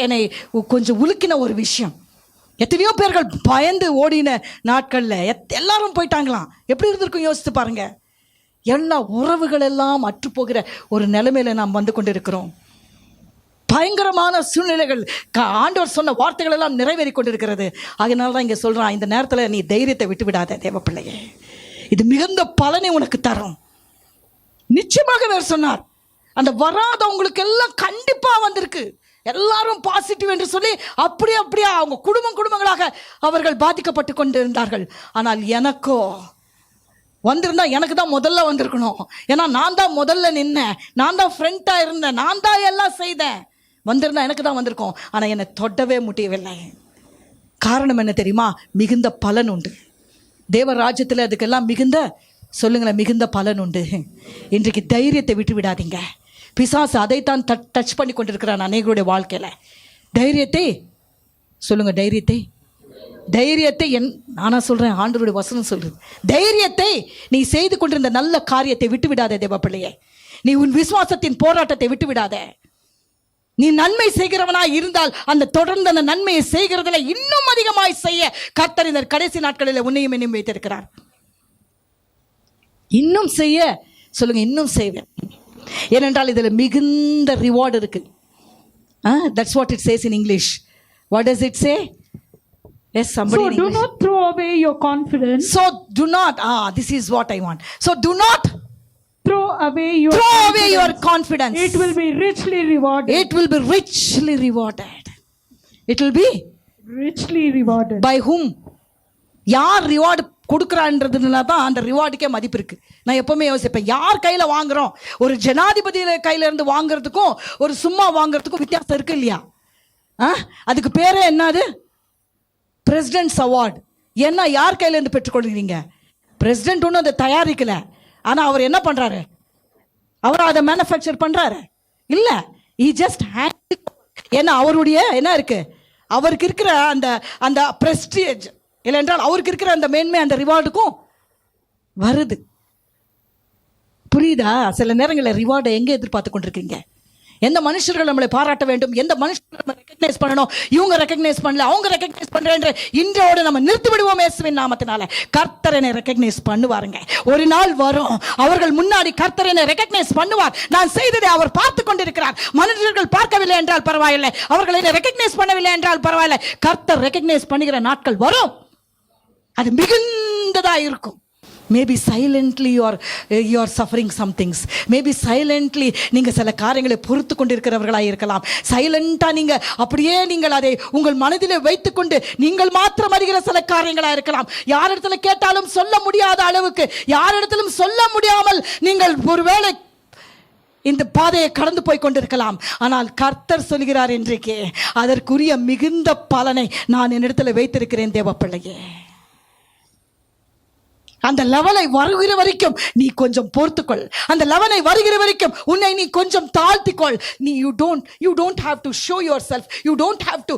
என்னை கொஞ்சம் உலுக்கின ஒரு விஷயம். எத்தனையோ பேர்கள் பயந்து ஓடின நாட்களில் எல்லாரும் போயிட்டாங்களாம். எப்படி இருந்திருக்கும் யோசித்து பாருங்க. எல்லா உறவுகள் எல்லாம் அற்றுப்போகிற ஒரு நிலைமையில நாம் வந்து கொண்டிருக்கிறோம். பயங்கரமான சூழ்நிலைகள், ஆண்டவர் சொன்ன வார்த்தைகள் எல்லாம் நிறைவேறி கொண்டிருக்கிறது. அதனால தான் இங்கே சொல்கிறான், இந்த நேரத்தில் நீ தைரியத்தை விட்டு விடாத தேவ பிள்ளையே, இது மிகுந்த பலனை உனக்கு தரும். நிச்சயமாக வேறு சொன்னார், அந்த வராதவங்களுக்கு எல்லாம் கண்டிப்பாக வந்திருக்கு. எல்லாரும் பாசிட்டிவ் என்று சொல்லி அப்படியே அவங்க குடும்பங்களாக அவர்கள் பாதிக்கப்பட்டு கொண்டிருந்தார்கள். ஆனால் எனக்கோ வந்திருந்தா எனக்கு தான் முதல்ல வந்திருக்கணும். ஏன்னா நான் தான் முதல்ல நின்னேன், நான் தான் ஃப்ரெண்டாக இருந்தேன், நான் தான் எல்லாம் செய்தேன். வந்திருந்தா எனக்கு தான் வந்திருக்கோம். ஆனால் என்னை தொடவே முடியவில்லை. காரணம் என்ன தெரியுமா? மிகுந்த பலன் உண்டு தேவ ராஜ்யத்தில். அதுக்கெல்லாம் மிகுந்த சொல்லுங்களேன், மிகுந்த பலன் உண்டு. இன்றைக்கு தைரியத்தை விட்டு விடாதீங்க. பிசாசு அதைத்தான் டச் பண்ணி கொண்டிருக்கிறான் அநேகருடைய வாழ்க்கையில். தைரியத்தை சொல்லுங்க, தைரியத்தை நானா சொல்கிறேன், ஆண்டவருடைய வசனம் சொல்லுது. தைரியத்தை நீ செய்து கொண்டிருந்த நல்ல காரியத்தை விட்டு விடாதே தேவ பிள்ளையே. நீ உன் விசுவாசத்தின் போராட்டத்தை விட்டு விடாதே. நீ நன்மை செய்கிறவனாய் இருந்தால் அந்த தொடர்ந்து அந்த நன்மையை செய்கிறதுல இன்னும் அதிகமாய் செய்ய கர்த்தர் இந்த கடைசி நாட்களில் உன்னையும் என்னையும் வைத்திருக்கிறார். இன்னும் செய்ய சொல்லுங்க, இன்னும் செய்வேன். ஏனென்றால் இதில் மிகுந்த ரிவார்டு இருக்கு. That's what it chase in English. What does it say? Yes, somebody So in do English. not throw away your confidence. So do not, this is what I want. So do not Throw away your throw away your confidence. confidence. It will be richly rewarded. It will be richly rewarded. It will be Richly rewarded. by whom? யார் reward கொடுக்குறான்றதுனால தான் அந்த ரிவார்டுக்கே மதிப்பு இருக்கு. நான் எப்பவுமே யோசிப்பேன், யார் கையில வாங்குறோம், ஒரு ஜனாதிபதி கையில இருந்து வாங்குறதுக்கும் ஒரு சும்மா வாங்குறதுக்கும் வித்தியாசம் இருக்கு இல்லையா? அதுக்கு பேரே என்னது? President's award. ஏன்னா யார் கையில இருந்து பெற்றுக்கொள்கிறீங்க? பிரசிடென்ட் ஒன்றும் அதை தயாரிக்கல, ஆனா அவர் என்ன பண்றாரு? அவர் அதை மேனுஃபேக்சர் பண்றாரு இல்ல, he just hand. ஏன்னா அவருடைய என்ன இருக்கு, அவருக்கு இருக்கிற அந்த அந்த பிரஸ்டீஜ் இல்லை என்றால் அவருக்கு இருக்கிற அந்த மேன்மை அந்த ரிவார்டுக்கும் வருது. புரியுதா? சில நேரங்களில் ரிவார்டை எங்க எதிர்பார்த்து கொண்டிருக்கீங்க? எந்த மனுஷர்கள் நம்மளை பாராட்ட வேண்டும், எந்த மனுஷர்கள் நம்ம ரெக்கக்னைஸ் பண்ணணும், இவங்க ரெக்கக்னைஸ் பண்ணல அவங்க ரெக்கக்னைஸ் பண்றேன் இன்றோடு நம்ம நிறுத்தி விடுவோம் இயேசுவின் நாமத்தினால. கர்த்தர் என்னை ரெக்கக்னைஸ் பண்ணுவாருங்க. ஒரு நாள் வரும், அவர்கள் முன்னாடி கர்த்தர் என்னை ரெக்கக்னைஸ் பண்ணுவார். நான் செய்ததை அவர் பார்த்து கொண்டிருக்கிறார். மனிதர்கள் பார்க்கவில்லை என்றால் பரவாயில்லை, அவர்கள் என்னை ரெக்கக்னைஸ் பண்ணவில்லை என்றால் பரவாயில்லை, கர்த்தர் ரெக்கக்னைஸ் பண்ணுகிற நாட்கள் வரும். அது மிகுந்ததா இருக்கும். Maybe silently you are suffering some things. Maybe silently நீங்க சில காரியங்களை பொறுத்து கொண்டிருக்கிறவர்களாக இருக்கலாம். சைலண்டா நீங்க அப்படியே நீங்கள் அதை உங்கள் மனதிலே வைத்துக்கொண்டு நீங்கள் மாத்திரம் அறிகிற சில காரியங்களா இருக்கலாம். யாரிடத்துல கேட்டாலும் சொல்ல முடியாத அளவுக்கு, யாரிடத்திலும் சொல்ல முடியாமல் நீங்கள் ஒருவேளை இந்த பாதையை கடந்து போய் கொண்டிருக்கலாம். ஆனால் கர்த்தர் சொல்கிறார் இன்றைக்கு, அதற்குரிய மிகுந்த பலனை நான் என்னிடத்துல வைத்திருக்கிறேன் தேவ பிள்ளையே. அந்த லெவலை வருகிற வரைக்கும் நீ கொஞ்சம் பொறுத்துக்கொள். அந்த லெவலை வருகிற வரைக்கும் உன்னை நீ கொஞ்சம் தாழ்த்திக்கொள். நீ you don't have to show yourself, you don't have to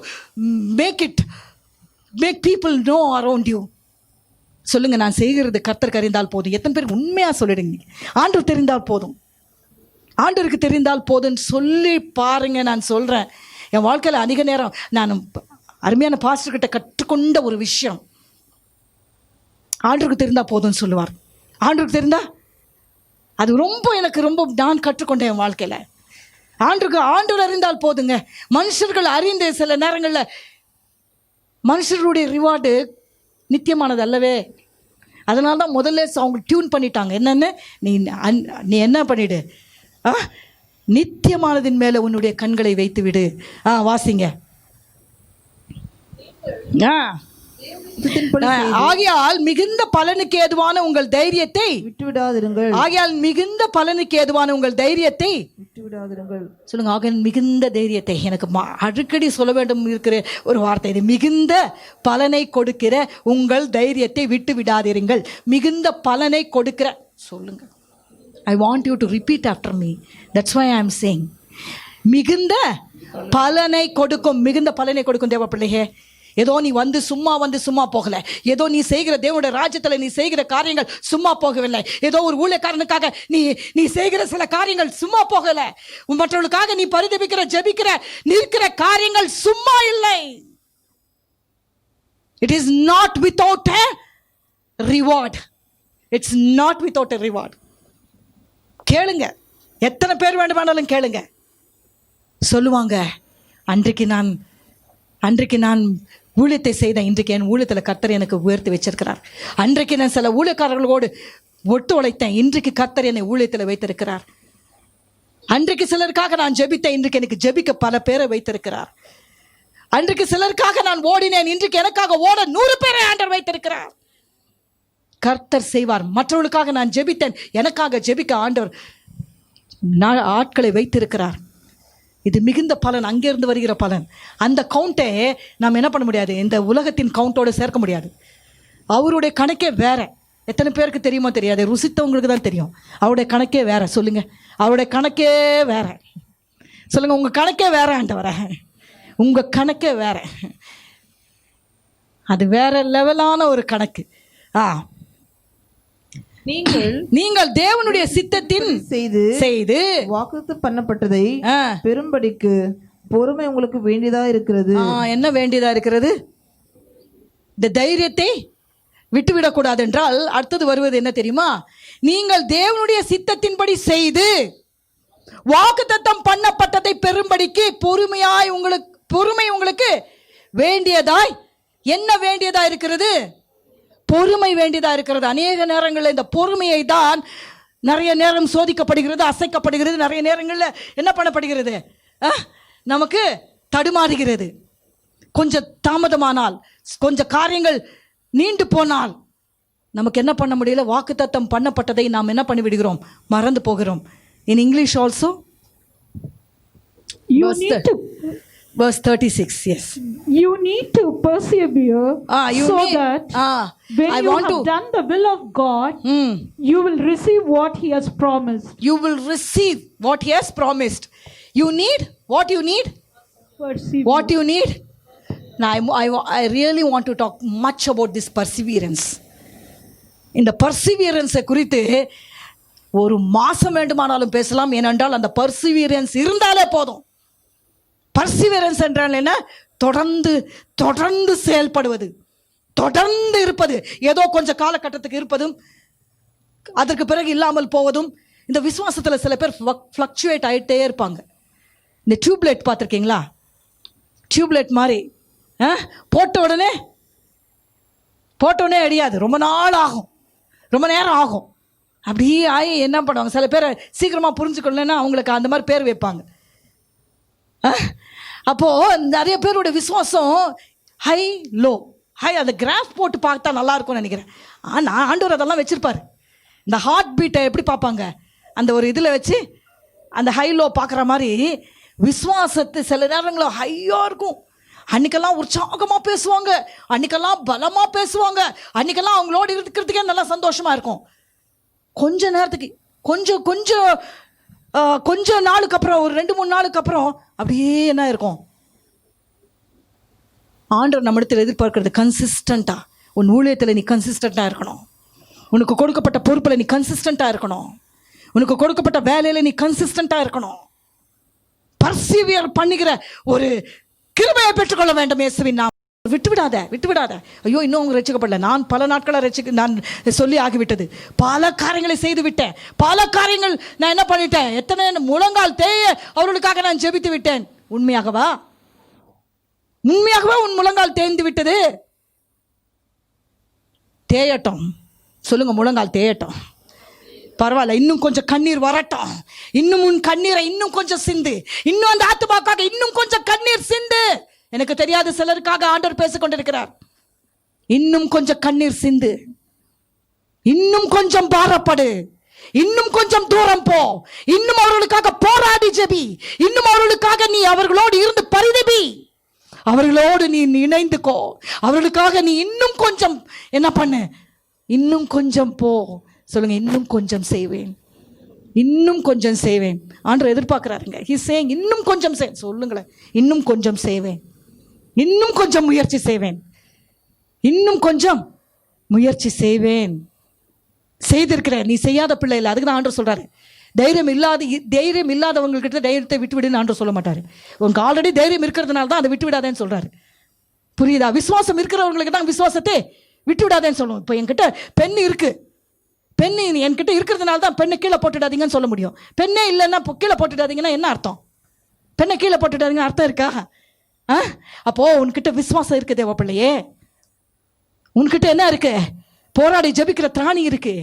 make people know around you. சொல்லுங்க, நான் செய்கிறது கர்த்தருக்கு அறிந்தால் போதும். எத்தனை பேர் உண்மையா சொல்லிடுங்க, ஆண்டவர் தெரிந்தால் போதும், ஆண்டவருக்கு தெரிந்தால் போதும்னு சொல்லி பாருங்க. நான் சொல்றேன், என் வாழ்க்கையில் அதிக நேரம் நான் அருமையான பாஸ்டர் கிட்ட கற்றுக்கொண்ட ஒரு விஷயம், ஆண்டவருக்கு தெரிந்தா போதும்னு சொல்லுவார். ஆண்டவருக்கு தெரிந்தா அது எனக்கு ரொம்ப நான் கற்றுக்கொண்டேன் என் வாழ்க்கையில. ஆண்டவர் அறிந்தால் போதுங்க. மனுஷர்கள் அறிந்து சில நேரங்களில் மனுஷர்களுடைய ரிவார்டு நித்தியமானது அல்லவே. அதனால தான் முதல்ல அவங்க டியூன் பண்ணிட்டாங்க. என்னன்னு, நீ என்ன பண்ணிடு, நித்தியமானதின் மேல உன்னுடைய கண்களை வைத்து விடு. வாசிங்க. ஆகையால் மிகுந்த பலனுக்கு ஏதுவான உங்கள் தைரியத்தை விட்டுவிடாதிருங்கள். ஆகையால் மிகுந்த பலனுக்கு ஏதுவான உங்கள் தைரியத்தை விட்டுவிடாதிருங்கள். சொல்லுங்க. ஆகையால் மிகுந்த தைரியத்தை, எனக்கு அடிக்கடி சொல்ல வேண்டும் இருக்கிற ஒரு வார்த்தை இது, மிகுந்த பலனை கொடுக்கிற உங்கள் தைரியத்தை விட்டு விடாதிருங்கள். மிகுந்த பலனை கொடுக்கிற, சொல்லுங்க. I want you to repeat after me. That's why I am saying, மிகுந்த பலனை கொடுக்கும், மிகுந்த பலனை கொடுக்கும் தேவ பிள்ளையே. ஏதோ நீ வந்து சும்மா போகல. ஏதோ நீ செய்கிற தேவனுடைய ராஜ்யத்தில் நீ செய்கிற காரியங்கள் சும்மா போகவில்லை. ஏதோ ஒரு ஊழியக்காரனுக்காக நீ செய்கிற சில காரியங்கள் சும்மா போகல. மற்றவர்களுக்காக நீ பரிதபிக்கிற, ஜெபிக்கிற, நிற்கிற காரியங்கள் சும்மா இல்லை. It is not without a reward. It's not without a reward. கேளுங்க, எத்தனை பேர் வேண்டுமானாலும் கேளுங்க. சொல்லுவாங்க, அன்றைக்கு நான் ஊழியத்தை செய்த, இன்றைக்கு என் ஊழியத்தில் கர்த்தர் எனக்கு உயர்த்தி வச்சிருக்கிறார். அன்றைக்கு நான் சில ஊழியக்காரர்களோடு ஒட்டு உழைத்தேன், இன்றைக்கு கர்த்தர் என்னை ஊழியத்தில் வைத்திருக்கிறார். அன்றைக்கு சிலருக்காக நான் ஜெபித்தேன், இன்றைக்கு எனக்கு ஜெபிக்க பல பேரை வைத்திருக்கிறார். அன்றைக்கு சிலருக்காக நான் ஓடினேன், இன்றைக்கு எனக்காக ஓட 100 பேரை ஆண்டவர் வைத்திருக்கிறார். கர்த்தர் செய்வார். மற்றவர்களுக்காக நான் ஜெபித்தேன், எனக்காக ஜெபிக்க ஆண்டவர் ஆட்களை வைத்திருக்கிறார். இது மிகுந்த பலன், அங்கிருந்து வருகிற பலன். அந்த கவுண்டை நாம் என்ன பண்ண முடியாது, இந்த உலகத்தின் கவுண்டோடு சேர்க்க முடியாது. அவருடைய கணக்கே வேற. எத்தனை பேருக்கு தெரியுமோ தெரியாது, ருசித்தவங்களுக்கு தான் தெரியும். அவருடைய கணக்கே வேற. சொல்லுங்க, அவருடைய கணக்கே வேற. சொல்லுங்க, உங்க கணக்கே வேற ஆண்டவரே, உங்க கணக்கே வேற. அது வேற லெவலான ஒரு கணக்கு. நீங்கள் தேவனுடைய சித்தத்தின் செய்து வாக்குத்தத்தம் பண்ணப்பட்டதை பெரும்படிக்கு பொறுமை உங்களுக்கு வேண்டியதா இருக்கிறது. என்ன வேண்டியதா இருக்கிறது? இந்த தைரியத்தை விட்டுவிடக்கூடாது என்றால் அடுத்தது வருவது என்ன தெரியுமா? நீங்கள் தேவனுடைய சித்தத்தின்படி செய்து வாக்குத்தத்தம் பண்ணப்பட்டதை பெரும்படிக்கு பொறுமை உங்களுக்கு வேண்டியதாய் என்ன வேண்டியதா இருக்கிறது? பொறுமை வேண்டியதா இருக்கிறது. அநேக நேரங்களில் இந்த பொறுமையை தான் நிறைய நேரம் சோதிக்கப்படுகிறது, அசைக்கப்படுகிறது. நிறைய நேரங்களில் என்ன பண்ணப்படுகிறது? நமக்கு தடுமாறுகிறது. கொஞ்சம் தாமதமானால், கொஞ்சம் காரியங்கள் நீண்டு போனால் நமக்கு என்ன பண்ண முடியல? வாக்குத்தத்தம் பண்ணப்பட்டதை நாம் என்ன பண்ணி விடுகிறோம்? மறந்து போகிறோம். In English also verse 36. Yes, you need to persevere that when I you want have done the will of God, you will receive what he has promised. You will receive what he has promised. You need what you need? Persevere. What you need? Now I really want to talk much about this perseverance. இந்த பர்சிவியரன்ஸை குறித்து ஒரு மாசம் வேண்டுமானாலும் பேசலாம். ஏனென்றால் அந்த perseverance இருந்தாலே போதும். பர்சிவியரன்ஸ் என்றால் என்ன? தொடர்ந்து தொடர்ந்து செயல்படுவது, தொடர்ந்து இருப்பது. ஏதோ கொஞ்சம் காலகட்டத்துக்கு இருப்பதும் அதற்கு பிறகு இல்லாமல் போவதும். இந்த விசுவாசத்தில் சில பேர் ஃப்ளக்சுவேட் ஆகிட்டே இருப்பாங்க. இந்த டியூப்லைட் பார்த்துருக்கீங்களா? டியூப்லைட் மாதிரி போட்ட உடனே அடியாது, ரொம்ப நாள் ஆகும், ரொம்ப நேரம் ஆகும். அப்படியே ஆகி என்ன பண்ணுவாங்க? சில பேரை சீக்கிரமாக புரிஞ்சுக்கணும்னா அவங்களுக்கு அந்த மாதிரி பேர் வைப்பாங்க. அப்போது நிறைய பேருடைய விசுவாசம் ஹை லோ, அந்த கிராஃப் போட்டு பார்த்தா நல்லா இருக்கும்னு நினைக்கிறேன். ஆனால் ஆண்டவர் அதெல்லாம் வச்சுருப்பார். இந்த ஹார்ட் பீட்டை எப்படி பார்ப்பாங்க? அந்த ஒரு இதில் வச்சு அந்த ஹை லோ பார்க்குற மாதிரி விசுவாசத்தை சில நேரங்களும் ஹையாக இருக்கும். அன்றைக்கெல்லாம் உற்சாகமாக பேசுவாங்க, அன்றைக்கெல்லாம் பலமாக பேசுவாங்க, அன்றைக்கெல்லாம் அவங்களோட இருக்கிறதுக்கே நல்லா சந்தோஷமாக இருக்கும். கொஞ்ச நேரத்துக்கு கொஞ்சம் நாளுக்கு அப்புறம், ஒரு 2-3 நாளுக்கு அப்புறம் அப்படியே என்ன இருக்கும்? ஆண்டவர் நம்மிடத்தில் எதிர்பார்க்கிறது கன்சிஸ்டண்ட்டாக. உன் ஊழியத்தில் நீ கன்சிஸ்டண்ட்டாக இருக்கணும். உனக்கு கொடுக்கப்பட்ட பொறுப்பில் நீ கன்சிஸ்டண்ட்டாக இருக்கணும். உனக்கு கொடுக்கப்பட்ட வேலையில் நீ கன்சிஸ்டண்ட்டாக இருக்கணும். பர்சீவியர் பண்ணுகிற ஒரு கிருபையை பெற்றுக்கொள்ள வேண்டும். இயேசுவின் நாமம். விட்டுவிடாத. ஐயோ, இன்னும் அவங்க ரட்சிக்கப்படல. நான் பல நாட்களாக நான் சொல்லி ஆகிவிட்டது. பல காரியங்களை செய்து விட்டேன். பல காரியங்கள் நான் என்ன பண்ணிட்டேன்? எத்தனை முழங்கால் தேய அவர்களுக்காக நான் ஜெபித்து விட்டேன். உண்மையாகவா உன் முழங்கால் தேய்ந்து விட்டது? தேயட்டும், சொல்லுங்க. முழங்கால் தேயட்டும், பரவாயில்ல. இன்னும் கொஞ்சம் கண்ணீர் வரட்டும். இன்னும் உன் கண்ணீரை இன்னும் கொஞ்சம் சிந்து. இன்னும் அந்த ஆத்துமாக்காக இன்னும் கொஞ்சம் கண்ணீர் சிந்து. எனக்கு தெரியாது, சிலருக்காக ஆண்டவர் பேசிக் கொண்டிருக்கிறார். இன்னும் கொஞ்சம் கண்ணீர் சிந்து, இன்னும் கொஞ்சம் பாரப்படு, இன்னும் கொஞ்சம் தூரம் போ, இன்னும் அவர்களுக்காக போராடி ஜெபி, இன்னும் அவர்களுக்காக நீ அவர்களோடு இருந்து பரிதபி, அவர்களோடு நீ இணைந்துக்கோ. அவர்களுக்காக நீ இன்னும் கொஞ்சம் என்ன பண்ணு? இன்னும் கொஞ்சம் போ. சொல்லுங்க, இன்னும் கொஞ்சம் செய்வேன், இன்னும் கொஞ்சம் செய்வேன். ஆண்டவர் எதிர்பார்க்கிறாருங்க. ஹி சேயிங் இன்னும் கொஞ்சம் சொல்லுங்களேன். இன்னும் கொஞ்சம் செய்வேன், இன்னும் கொஞ்சம் முயற்சி செய்வேன், இன்னும் கொஞ்சம் முயற்சி செய்வேன். செய்திருக்கிற நீ செய்யாத பிள்ளை இல்லை. அதுக்கு தான் ஆண்டவர் சொல்றாரு, தைரியம் இல்லாதவங்ககிட்ட தைரியத்தை விட்டுவிடுன்னு ஆண்டவர் சொல்ல மாட்டாரு. உனக்கு ஆல்ரெடி தைரியம் இருக்கிறதுனால தான் அதை விட்டு விடாதேன்னு சொல்றாரு. புரியுதா? விசுவாசம் இருக்கிறவங்களுக்கு தான் விசுவாசத்தை விட்டு விடாதேன்னு சொல்லுவோம். இப்போ என்கிட்ட பெண் இருக்கு, பெண்ணு என்கிட்ட இருக்கிறதுனால தான் பெண்ணை கீழே போட்டுடாதீங்கன்னு சொல்ல முடியும். பெண்ணே இல்லைன்னா கீழே போட்டுடாதீங்கன்னா என்ன அர்த்தம்? பெண்ணை கீழே போட்டுடாதீங்கன்னு அர்த்தம் இருக்கா? அப்போ உன்கிட்ட விசுவாசம் இருக்கு தேவ பிள்ளையே. உன்கிட்ட என்ன இருக்கு? போராடி ஜெபிக்கிற திராணி இருக்கு.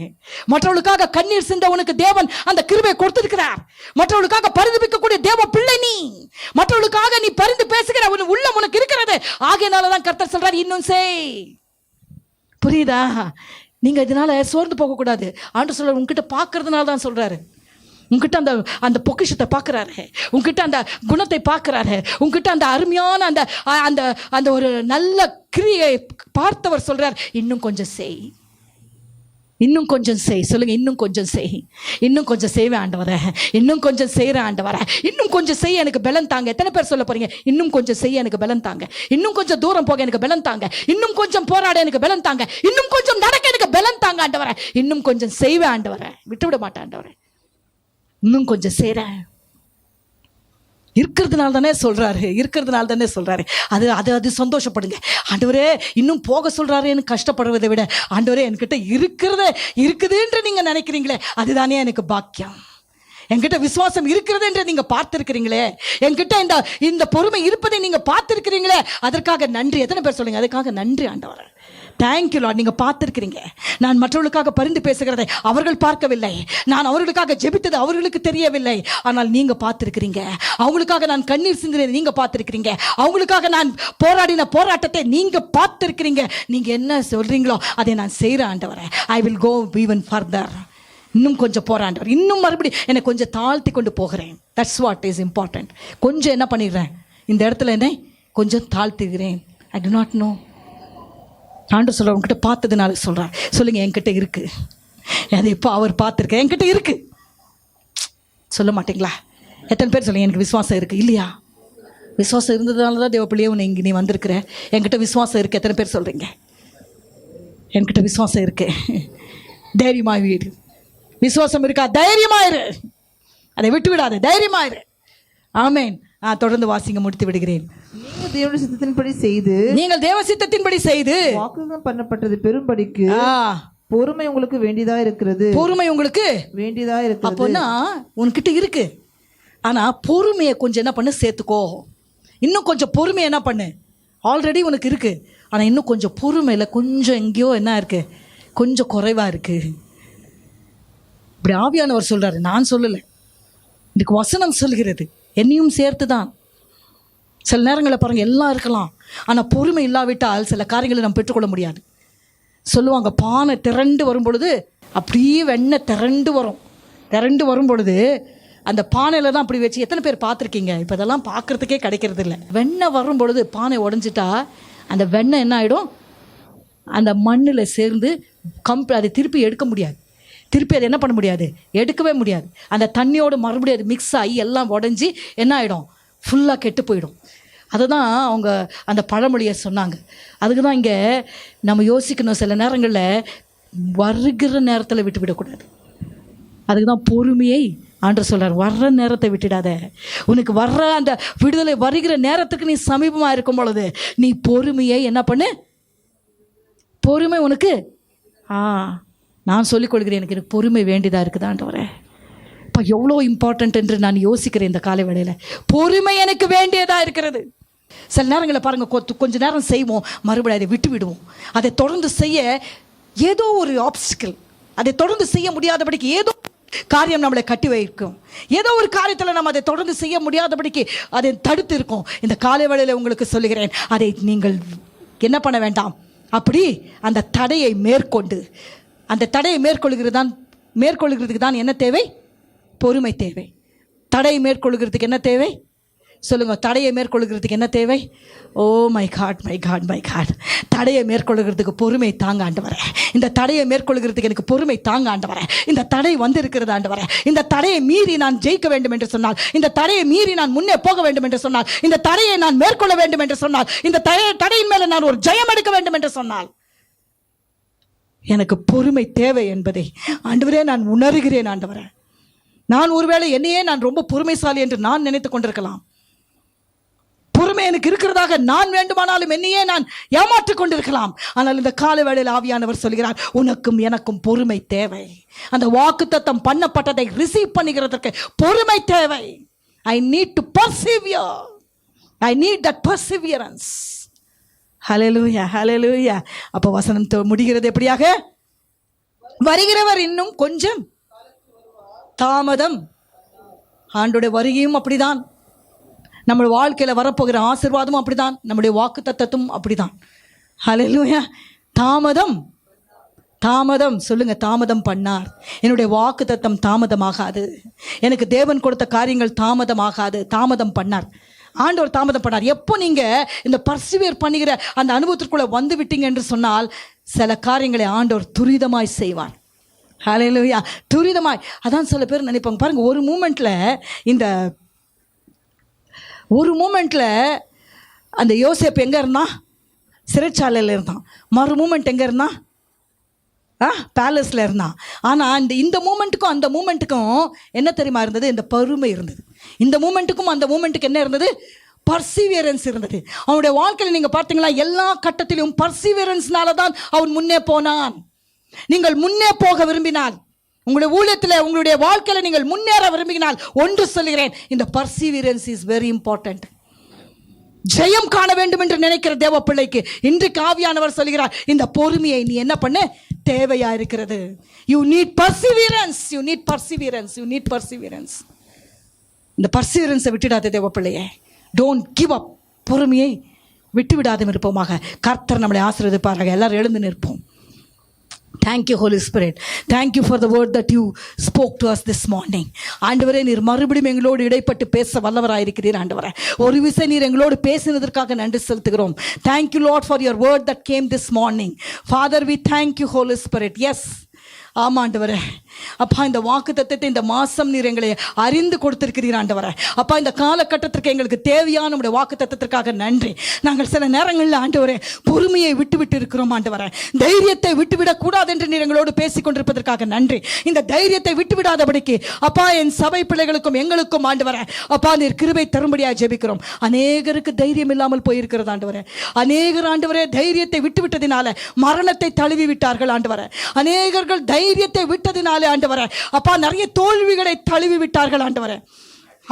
மற்றவர்களுக்காக கண்ணீர் சிந்த உனக்கு தேவன் அந்த கிருபையை கொடுத்திருக்கிறார். மற்றவர்களுக்காக பரிதபிக்கக்கூடிய தேவ பிள்ளை நீ. மற்றவர்களுக்காக நீ பரிந்து பேசுகிற உள்ளம் உனக்கு இருக்கிறது. ஆகையினாலதான் கர்த்தர் சொல்றார், இன்னும் செய். புரியுதா? நீங்க இதனால சோர்ந்து போக கூடாது. ஆண்டவர் சொல்றாரு, உங்ககிட்ட பார்க்கறதுனால தான் சொல்றாரு. உங்ககிட்ட அந்த பொக்கிஷத்தை பார்க்குறாரு, உங்ககிட்ட அந்த குணத்தை பார்க்குறாரு, உங்ககிட்ட அந்த அருமையான அந்த அந்த அந்த ஒரு நல்ல கிரியை பார்த்தவர் சொல்றார், இன்னும் கொஞ்சம் செய், இன்னும் கொஞ்சம் செய். சொல்லுங்க, இன்னும் கொஞ்சம் செய். இன்னும் கொஞ்சம் செய்வேன் ஆண்டவரே, இன்னும் கொஞ்சம் செய்கிறேன் ஆண்டவரே, இன்னும் கொஞ்சம் செய்ய எனக்கு பலன் தாங்க. எத்தனை பேர் சொல்ல போறீங்க? இன்னும் கொஞ்சம் செய்ய எனக்கு பலன் தாங்க, இன்னும் கொஞ்சம் தூரம் போக எனக்கு பலன் தாங்க, இன்னும் கொஞ்சம் போராட எனக்கு பலன் தாங்க, இன்னும் கொஞ்சம் நடக்க எனக்கு பலன் தாங்க ஆண்டவரே, இன்னும் கொஞ்சம் செய்வேன் ஆண்டவரே, விட்டு விட மாட்டேன் ஆண்டவரே, இன்னும் கொஞ்சம் செய்கிறேன். இருக்கிறதுனால தானே சொல்றாரு. அது சந்தோஷப்படுங்க. ஆண்டவரே இன்னும் போக சொல்றாருன்னு கஷ்டப்படுறதை விட, ஆண்டவரே என்கிட்ட இருக்குதுன்னு நீங்க நினைக்கிறீங்களே, அதுதானே எனக்கு பாக்கியம். என்கிட்ட விசுவாசம் இருக்கிறது என்று நீங்க பார்த்திருக்கிறீங்களே, என்கிட்ட இந்த பொறுமை இருப்பதை நீங்க பார்த்திருக்கிறீங்களே, அதற்காக நன்றி. எத்தனை பேர் சொல்லுங்க அதுக்காக நன்றி ஆண்டவரே, தேங்க்யூ லார்ட். நீங்க பார்த்திருக்கிறீங்க. நான் மற்றவர்களுக்காக பரிந்து பேசுகிறதை அவர்கள் பார்க்கவில்லை, நான் அவர்களுக்காக ஜெபித்தது அவர்களுக்கு தெரியவில்லை, ஆனால் நீங்க பார்த்திருக்கிறீங்க. அவங்களுக்காக நான் கண்ணீர் சிந்தினதை நீங்க பார்த்திருக்கிறீங்க, அவங்களுக்காக நான் போராடின போராட்டத்தை நீங்க பார்த்திருக்கிறீங்க. நீங்க என்ன சொல்றீங்களோ அதை நான் செய்கிறேன் ஆண்டவரே. I will go even further. இன்னும் கொஞ்சம் போராண்டவர், இன்னும் மறுபடியும் என்னை கொஞ்சம் தாழ்த்தி கொண்டு போகிறேன். That's what is important. கொஞ்சம் என்ன பண்ணிடுறேன், இந்த இடத்துல என்னை கொஞ்சம் தாழ்த்துகிறேன். ஐ டு நாட் நோ. ஆண்டவர் சொல்ற, உங்ககிட்ட பார்த்ததுனால சொல்கிறேன். சொல்லுங்க, என்கிட்ட இருக்கு. அது இப்போ அவர் பார்த்துருக்க, என்கிட்ட இருக்கு. சொல்ல மாட்டீங்களா? எத்தனை பேர் சொல்லுங்க எனக்கு விசுவாசம் இருக்கு? இல்லையா? விசுவாசம் இருந்ததுனால தான் தேவப்பிள்ளையே உன்னை இங்கே நீ வந்திருக்கிற. என்கிட்ட விசுவாசம் இருக்கு. எத்தனை பேர் சொல்கிறீங்க என்கிட்ட விசுவாசம் இருக்கு? தைரியமாக வீடு. விசுவாசம் இருக்கா? தைரியமாயிரு, அதை விட்டு விடாத, தைரியமாயிரு. ஆமேன். தொடர்ந்து வாசிங்க, முடித்து விடுகிறேன். நீங்கள் தேவனுடைய சித்தத்தின்படி செய்து, நீங்கள் தேவ சித்தத்தின்படி செய்து வாக்குத்தத்தம் பண்ணப்பட்டது பெரும்படிக்கு பொறுமை உங்களுக்கு வேண்டியதா இருக்கிறது. பொறுமை உங்களுக்கு வேண்டியதா இருக்கிறது. அப்போனா உன்கிட்ட இருக்கு, ஆனா பொறுமையை கொஞ்சம் என்ன பண்ணு, சேர்த்துக்கோ. இன்னும் கொஞ்சம் பொறுமையை என்ன பண்ணு. ஆல்ரெடி உனக்கு இருக்கு, ஆனா இன்னும் கொஞ்சம் பொறுமையில கொஞ்சம் எங்கேயோ என்ன இருக்கு, கொஞ்சம் குறைவா இருக்கு. இப்படி ஆவியானவர் சொல்றாரு, நான் சொல்லலை, இதுக்கு வசனம் சொல்கிறது, என்னையும் சேர்த்து தான். சில நேரங்களில் பாருங்க, எல்லாம் இருக்கலாம், ஆனால் பொறுமை இல்லாவிட்டால் சில காரியங்களை நம்ம பெற்றுக்கொள்ள முடியாது. சொல்லுவாங்க, பானை திரண்டு வரும் பொழுது அப்படியே வெண்ணெய் திரண்டு வரும். திரண்டு வரும் பொழுது அந்த பானையில் தான் அப்படி வச்சு, எத்தனை பேர் பார்த்துருக்கீங்க? இப்போ இதெல்லாம் பார்க்குறதுக்கே கிடைக்கிறது இல்லை. வெண்ணெய் வரும் பொழுது பானை உடஞ்சிட்டா அந்த வெண்ணெய் என்ன ஆகிடும், அந்த மண்ணில் சேர்ந்து அதை திருப்பி எடுக்க முடியாது. திருப்பி அதை என்ன பண்ண முடியாது, எடுக்கவே முடியாது. அந்த தண்ணியோடு மறுபடியும் அது மிக்ஸ் ஆகி எல்லாம் உடஞ்சி என்ன ஆகிடும், ஃபுல்லாக கெட்டு போயிடும். அதை தான் அவங்க அந்த பழமொழியை சொன்னாங்க. அதுக்கு தான் இங்கே நம்ம யோசிக்கணும், சில நேரங்களில் வருகிற நேரத்தில் விட்டு விடக்கூடாது. அதுக்கு தான் பொறுமையை ஆண்டவர் சொல்கிறார், வர்ற நேரத்தை விட்டுடாத. உனக்கு வர்ற அந்த விடுதலை வருகிற நேரத்துக்கு நீ சமீபமாக இருக்கும் பொழுது நீ பொறுமையை என்ன பண்ணு. பொறுமை உனக்கு நான் சொல்லிக்கொள்கிறேன், எனக்கு பொறுமை வேண்டியதாக இருக்குதா ஆண்டவரே. இப்போ எவ்வளோ இம்பார்ட்டன்ட் என்று நான் யோசிக்கிறேன் இந்த காலை வேளையில். பொறுமை எனக்கு வேண்டியதாக இருக்கிறது. சில நேரங்களில் பாருங்கள், கொஞ்ச நேரம் செய்வோம், மறுபடியும் அதை விட்டு விடுவோம். அதை தொடர்ந்து செய்ய ஏதோ ஒரு ஆப்ஸ்டிக்கல், அதை தொடர்ந்து செய்ய முடியாதபடிக்கு ஏதோ காரியம் நம்மளை கட்டி வைக்கும். ஏதோ ஒரு காரியத்தில் நம்ம அதை தொடர்ந்து செய்ய முடியாதபடிக்கு அதை தடுத்து இருக்கோம். இந்த காலை வேளையில் உங்களுக்கு சொல்லுகிறேன், அதை நீங்கள் என்ன பண்ண வேண்டாம். அப்படி அந்த தடையை மேற்கொண்டு, அந்த தடையை மேற்கொள்கிறதுக்கு தான் என்ன தேவை, பொறுமை தேவை. தடையை மேற்கொள்கிறதுக்கு என்ன தேவை சொல்லுங்க? தடையை மேற்கொள்கிறதுக்கு என்ன தேவை? Oh my God, my God, my God. தடையை மேற்கொள்கிறதுக்கு பொறுமை தாங்க ஆண்டவரே. இந்த தடையை மேற்கொள்கிறதுக்கு எனக்கு பொறுமை தாங்க ஆண்டவரே. இந்த தடை வந்து இருக்கிறது ஆண்டவரே. இந்த தடையை மீறி நான் ஜெயிக்க வேண்டும் என்று சொன்னால், இந்த தடையை மீறி நான் முன்னே போக வேண்டும் என்று சொன்னால், இந்த தடையை நான் மேற்கொள்ள வேண்டும் என்று சொன்னால், இந்த தடையின் மேலே நான் ஒரு ஜெயம் எடுக்க வேண்டும் என்று சொன்னால், எனக்கு பொறுமை தேவை என்பதை ஆண்டவரே நான் உணர்கிறேன் ஆண்டவரே. நான் ஒருவேளை என்னையே நான் ரொம்ப பொறுமைசாலி என்று நான் நினைத்துக் கொண்டிருக்கலாம். பொறுமை எனக்கு இருக்கிறதாக நான் வேண்டுமானாலும் என்னையே நான் ஏமாற்றிக் கொண்டிருக்கலாம். ஆனால் இந்த கால வேளையில் ஆவியானவர் சொல்கிறார், உனக்கும் எனக்கும் பொறுமை தேவை. அந்த வாக்குத்தத்தம் பண்ணப்பட்டதை ரிசீவ் பண்ணுகிறதற்கு பொறுமை தேவை. I need to persevere. I need that perseverance. ஹல்லேலூயா, ஹல்லேலூயா. அப்போ வசனம் முடிகிறது எப்படியாக? வருகிறவர் இன்னும் கொஞ்சம் தாமதம். ஆண்டோட வருகையும் அப்படிதான், நம்முடைய வாழ்க்கையில் வரப்போகிற ஆசீர்வாதமும் அப்படிதான், நம்முடைய வாக்குத்தத்தமும் அப்படிதான். ஹல்லேலூயா. தாமதம், தாமதம் சொல்லுங்க. தாமதம் பண்ணார். என்னுடைய வாக்குத்தத்தம் தாமதமாகாது. எனக்கு தேவன் கொடுத்த காரியங்கள் தாமதமாகாது. தாமதம் பண்ணார் ஆண்டவர், தாமதம் பண்ணார். எப்போ நீங்கள் இந்த பர்சிவியர் பண்ணுகிற அந்த அனுபவத்திற்குள்ளே வந்து விட்டீங்க என்று சொன்னால், சில காரியங்களை ஆண்டவர் துரிதமாய் செய்வார். ஹல்லேலூயா, துரிதமாய். அதான் சில பேர் நினைப்பாங்க பாருங்க, ஒரு மூமெண்ட்டில் அந்த யோசேப்பு எங்கே இருந்தான்? சிறைச்சாலையில் இருந்தான். மறு மூமெண்ட் எங்கே இருந்தான்? பேலஸில் இருந்தான். ஆனால் இந்த மூமெண்ட்டுக்கும் அந்த மூமெண்ட்டுக்கும் என்ன தெரியுமா இருந்தது? இந்த பொறுமை இருந்தது. இந்த மூமெண்ட்டுக்கும் அந்த மூமெண்ட்டுக்கு என்ன இருந்தது? பர்சிவியரன்ஸ் இருந்தது. அவனுடைய வாழ்க்கையில் நீங்கள் பார்த்தீங்களா, எல்லா கட்டத்திலும் பர்சிவியரன்ஸ்னால தான் அவன் முன்னே போனான். நீங்கள் முன்னே போக விரும்பினால், உங்களுடைய ஊழியத்தில் உங்களுடைய வாழ்க்கையில நீங்கள் முன்னேற விரும்பினால் ஒன்று சொல்கிறேன், இந்த பர்சீவியரன்ஸ் இஸ் வெரி இம்பார்ட்டன்ட். ஜெயம் காண வேண்டும் என்று நினைக்கிற தேவ பிள்ளைக்கு இன்றைக்கு ஆவியானவர் சொல்கிறார், இந்த பொறுமையை நீ என்ன பண்ண தேவையா இருக்கிறது. You need perseverance, you need perseverance, you need perseverance. இந்த பர்சீவியரன்ஸை விட்டுடாத தேவ பிள்ளையே. Don't give up. பொறுமையை விட்டு விடாத இருப்போமாக. கர்த்தர் நம்மளை ஆசீர்வதிப்பார்கள். எல்லாரும் எழுந்து நிற்போம். Thank you, Holy Spirit. Thank you for the word that you spoke to us this morning. ஆண்டவரே, நீர் மறுபடியும் எங்களோடு இடைப்பட்டு பேச வல்லவராயிருக்கிறீர். ஆண்டவரே, ஒரு விசை நீர் எங்களோடு பேசினதற்காக நன்றி செலுத்துகிறோம். Thank you, Lord, for your word that came this morning. Father, we thank you, Holy Spirit. Yes, ஆமா ஆண்டவரே. அப்பா, இந்த வாக்குத்தத்தத்தை இந்த மாசம் நீர் எங்களை அறிந்து கொடுத்திருக்கிறீர் ஆண்டவரே. அப்பா, இந்த காலகட்டத்திற்கு எங்களுக்கு தேவையான நம்முடைய வாக்குத்தத்தத்திற்காக நன்றி. நாங்கள் சில நேரங்களில் ஆண்டவரே பொறுமையை விட்டு இருக்கிறோம் ஆண்டவரே. தைரியத்தை விட்டுவிடக் கூடாது என்று நீர் எங்களோடு பேசிக் கொண்டிருப்பதற்காக நன்றி. இந்த தைரியத்தை விட்டுவிடாதபடிக்கு அப்பா, என் சபை பிள்ளைகளுக்கும் எங்களுக்கும் ஆண்டவரே அப்பா நீர் கிருபை தரும்படியாக ஜெபிக்கிறோம். அநேகருக்கு தைரியம் இல்லாமல் போயிருக்கிறது ஆண்டவரே. அநேகர் ஆண்டவரே தைரியத்தை விட்டுவிட்டதினால மரணத்தை தழுவி விட்டார்கள் ஆண்டவரே. அநேகர்கள் தைரியத்தை விட்டதினாலே ஆண்டவரே அப்பா நிறைய தோல்விகளை தழுவி விட்டார்கள் ஆண்டவரே.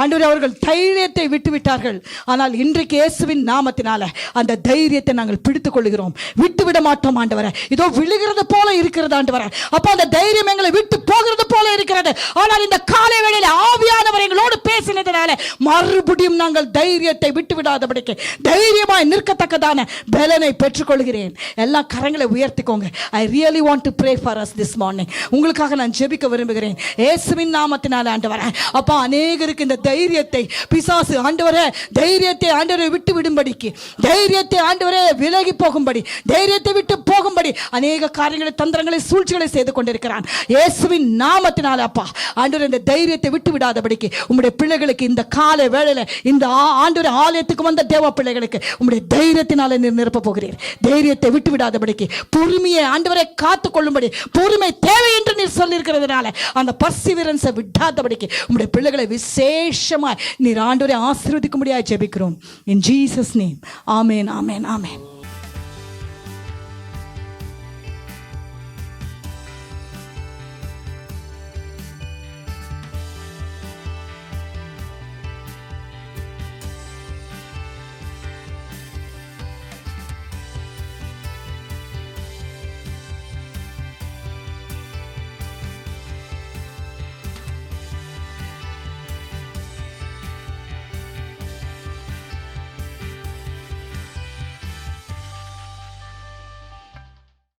ஆண்டவரே, அவர்கள் தைரியத்தை விட்டு விட்டார்கள். ஆனால் இன்றைக்கு இயேசுவின் நாமத்தினால அந்த தைரியத்தை நாங்கள் பிடித்துக் கொள்கிறோம். விட்டு விட மாட்டோம் ஆண்டவரே. இதோ விழுகிறது போல இருக்கிறது ஆண்டவரே. அப்ப அந்த தைரியம் எங்களை விட்டு போகிறது போல இருக்கிறது. ஆனால் இந்த காலை வேளையில ஆவியானவர் எங்களோடு பேசினதினால மறுபடியும் நாங்கள் தைரியத்தை விட்டு விடாதபடிக்கு தைரியமாய் நிற்கத்தக்கதான பலனை பெற்றுக்கொள்கிறேன். எல்லா கரங்களை உயர்த்திக்கோங்க. I really want to pray for us this morning. உங்களுக்காக நான் ஜெபிக்க விரும்புகிறேன் இயேசுவின் நாமத்தினால ஆண்டவரே. அப்பா, அநேகருக்கு இந்த தைரியத்தை பிசாசு ஆண்டவரே தைரியத்தை ஆண்டவரை விட்டு விடும்படிக்கு, தைரியத்தை ஆண்டவரே விலகி போகும்படி, தைரியத்தை விட்டு போகும்படி அநேக காரியங்களை தந்திரங்களை சூழ்ச்சிகளை செய்து கொண்டிருக்கிறான். இயேசுவின் நாமத்தினால அப்பா ஆண்டவரே இந்த தைரியத்தை விட்டு விடாதபடிக்கு உம்முடைய பிள்ளைகளுக்கு இந்த காலை வேளையில இந்த ஆண்டவரே ஆலயத்துக்கு வந்த தேவ பிள்ளைகளுக்கு உம்முடைய தைரியத்தினால நீர் நிரப்ப போகிறீர். தைரியத்தை விட்டு விடாதபடிக்கு பொறுமையை ஆண்டவரை காத்து கொள்ளும்படி, பொறுமை தேவை என்று நீர் சொல்லியிருக்கிறதுனால அந்த பர்சிவியரன்ஸை விடாதபடிக்கு உம்முடைய பிள்ளைகளை விசேஷமாய் நீர் ஆண்டவரை ஆசீர்வதிக்கும்படியாக ஜெபிக்கிறோம். In Jesus name. Amen, amen, amen.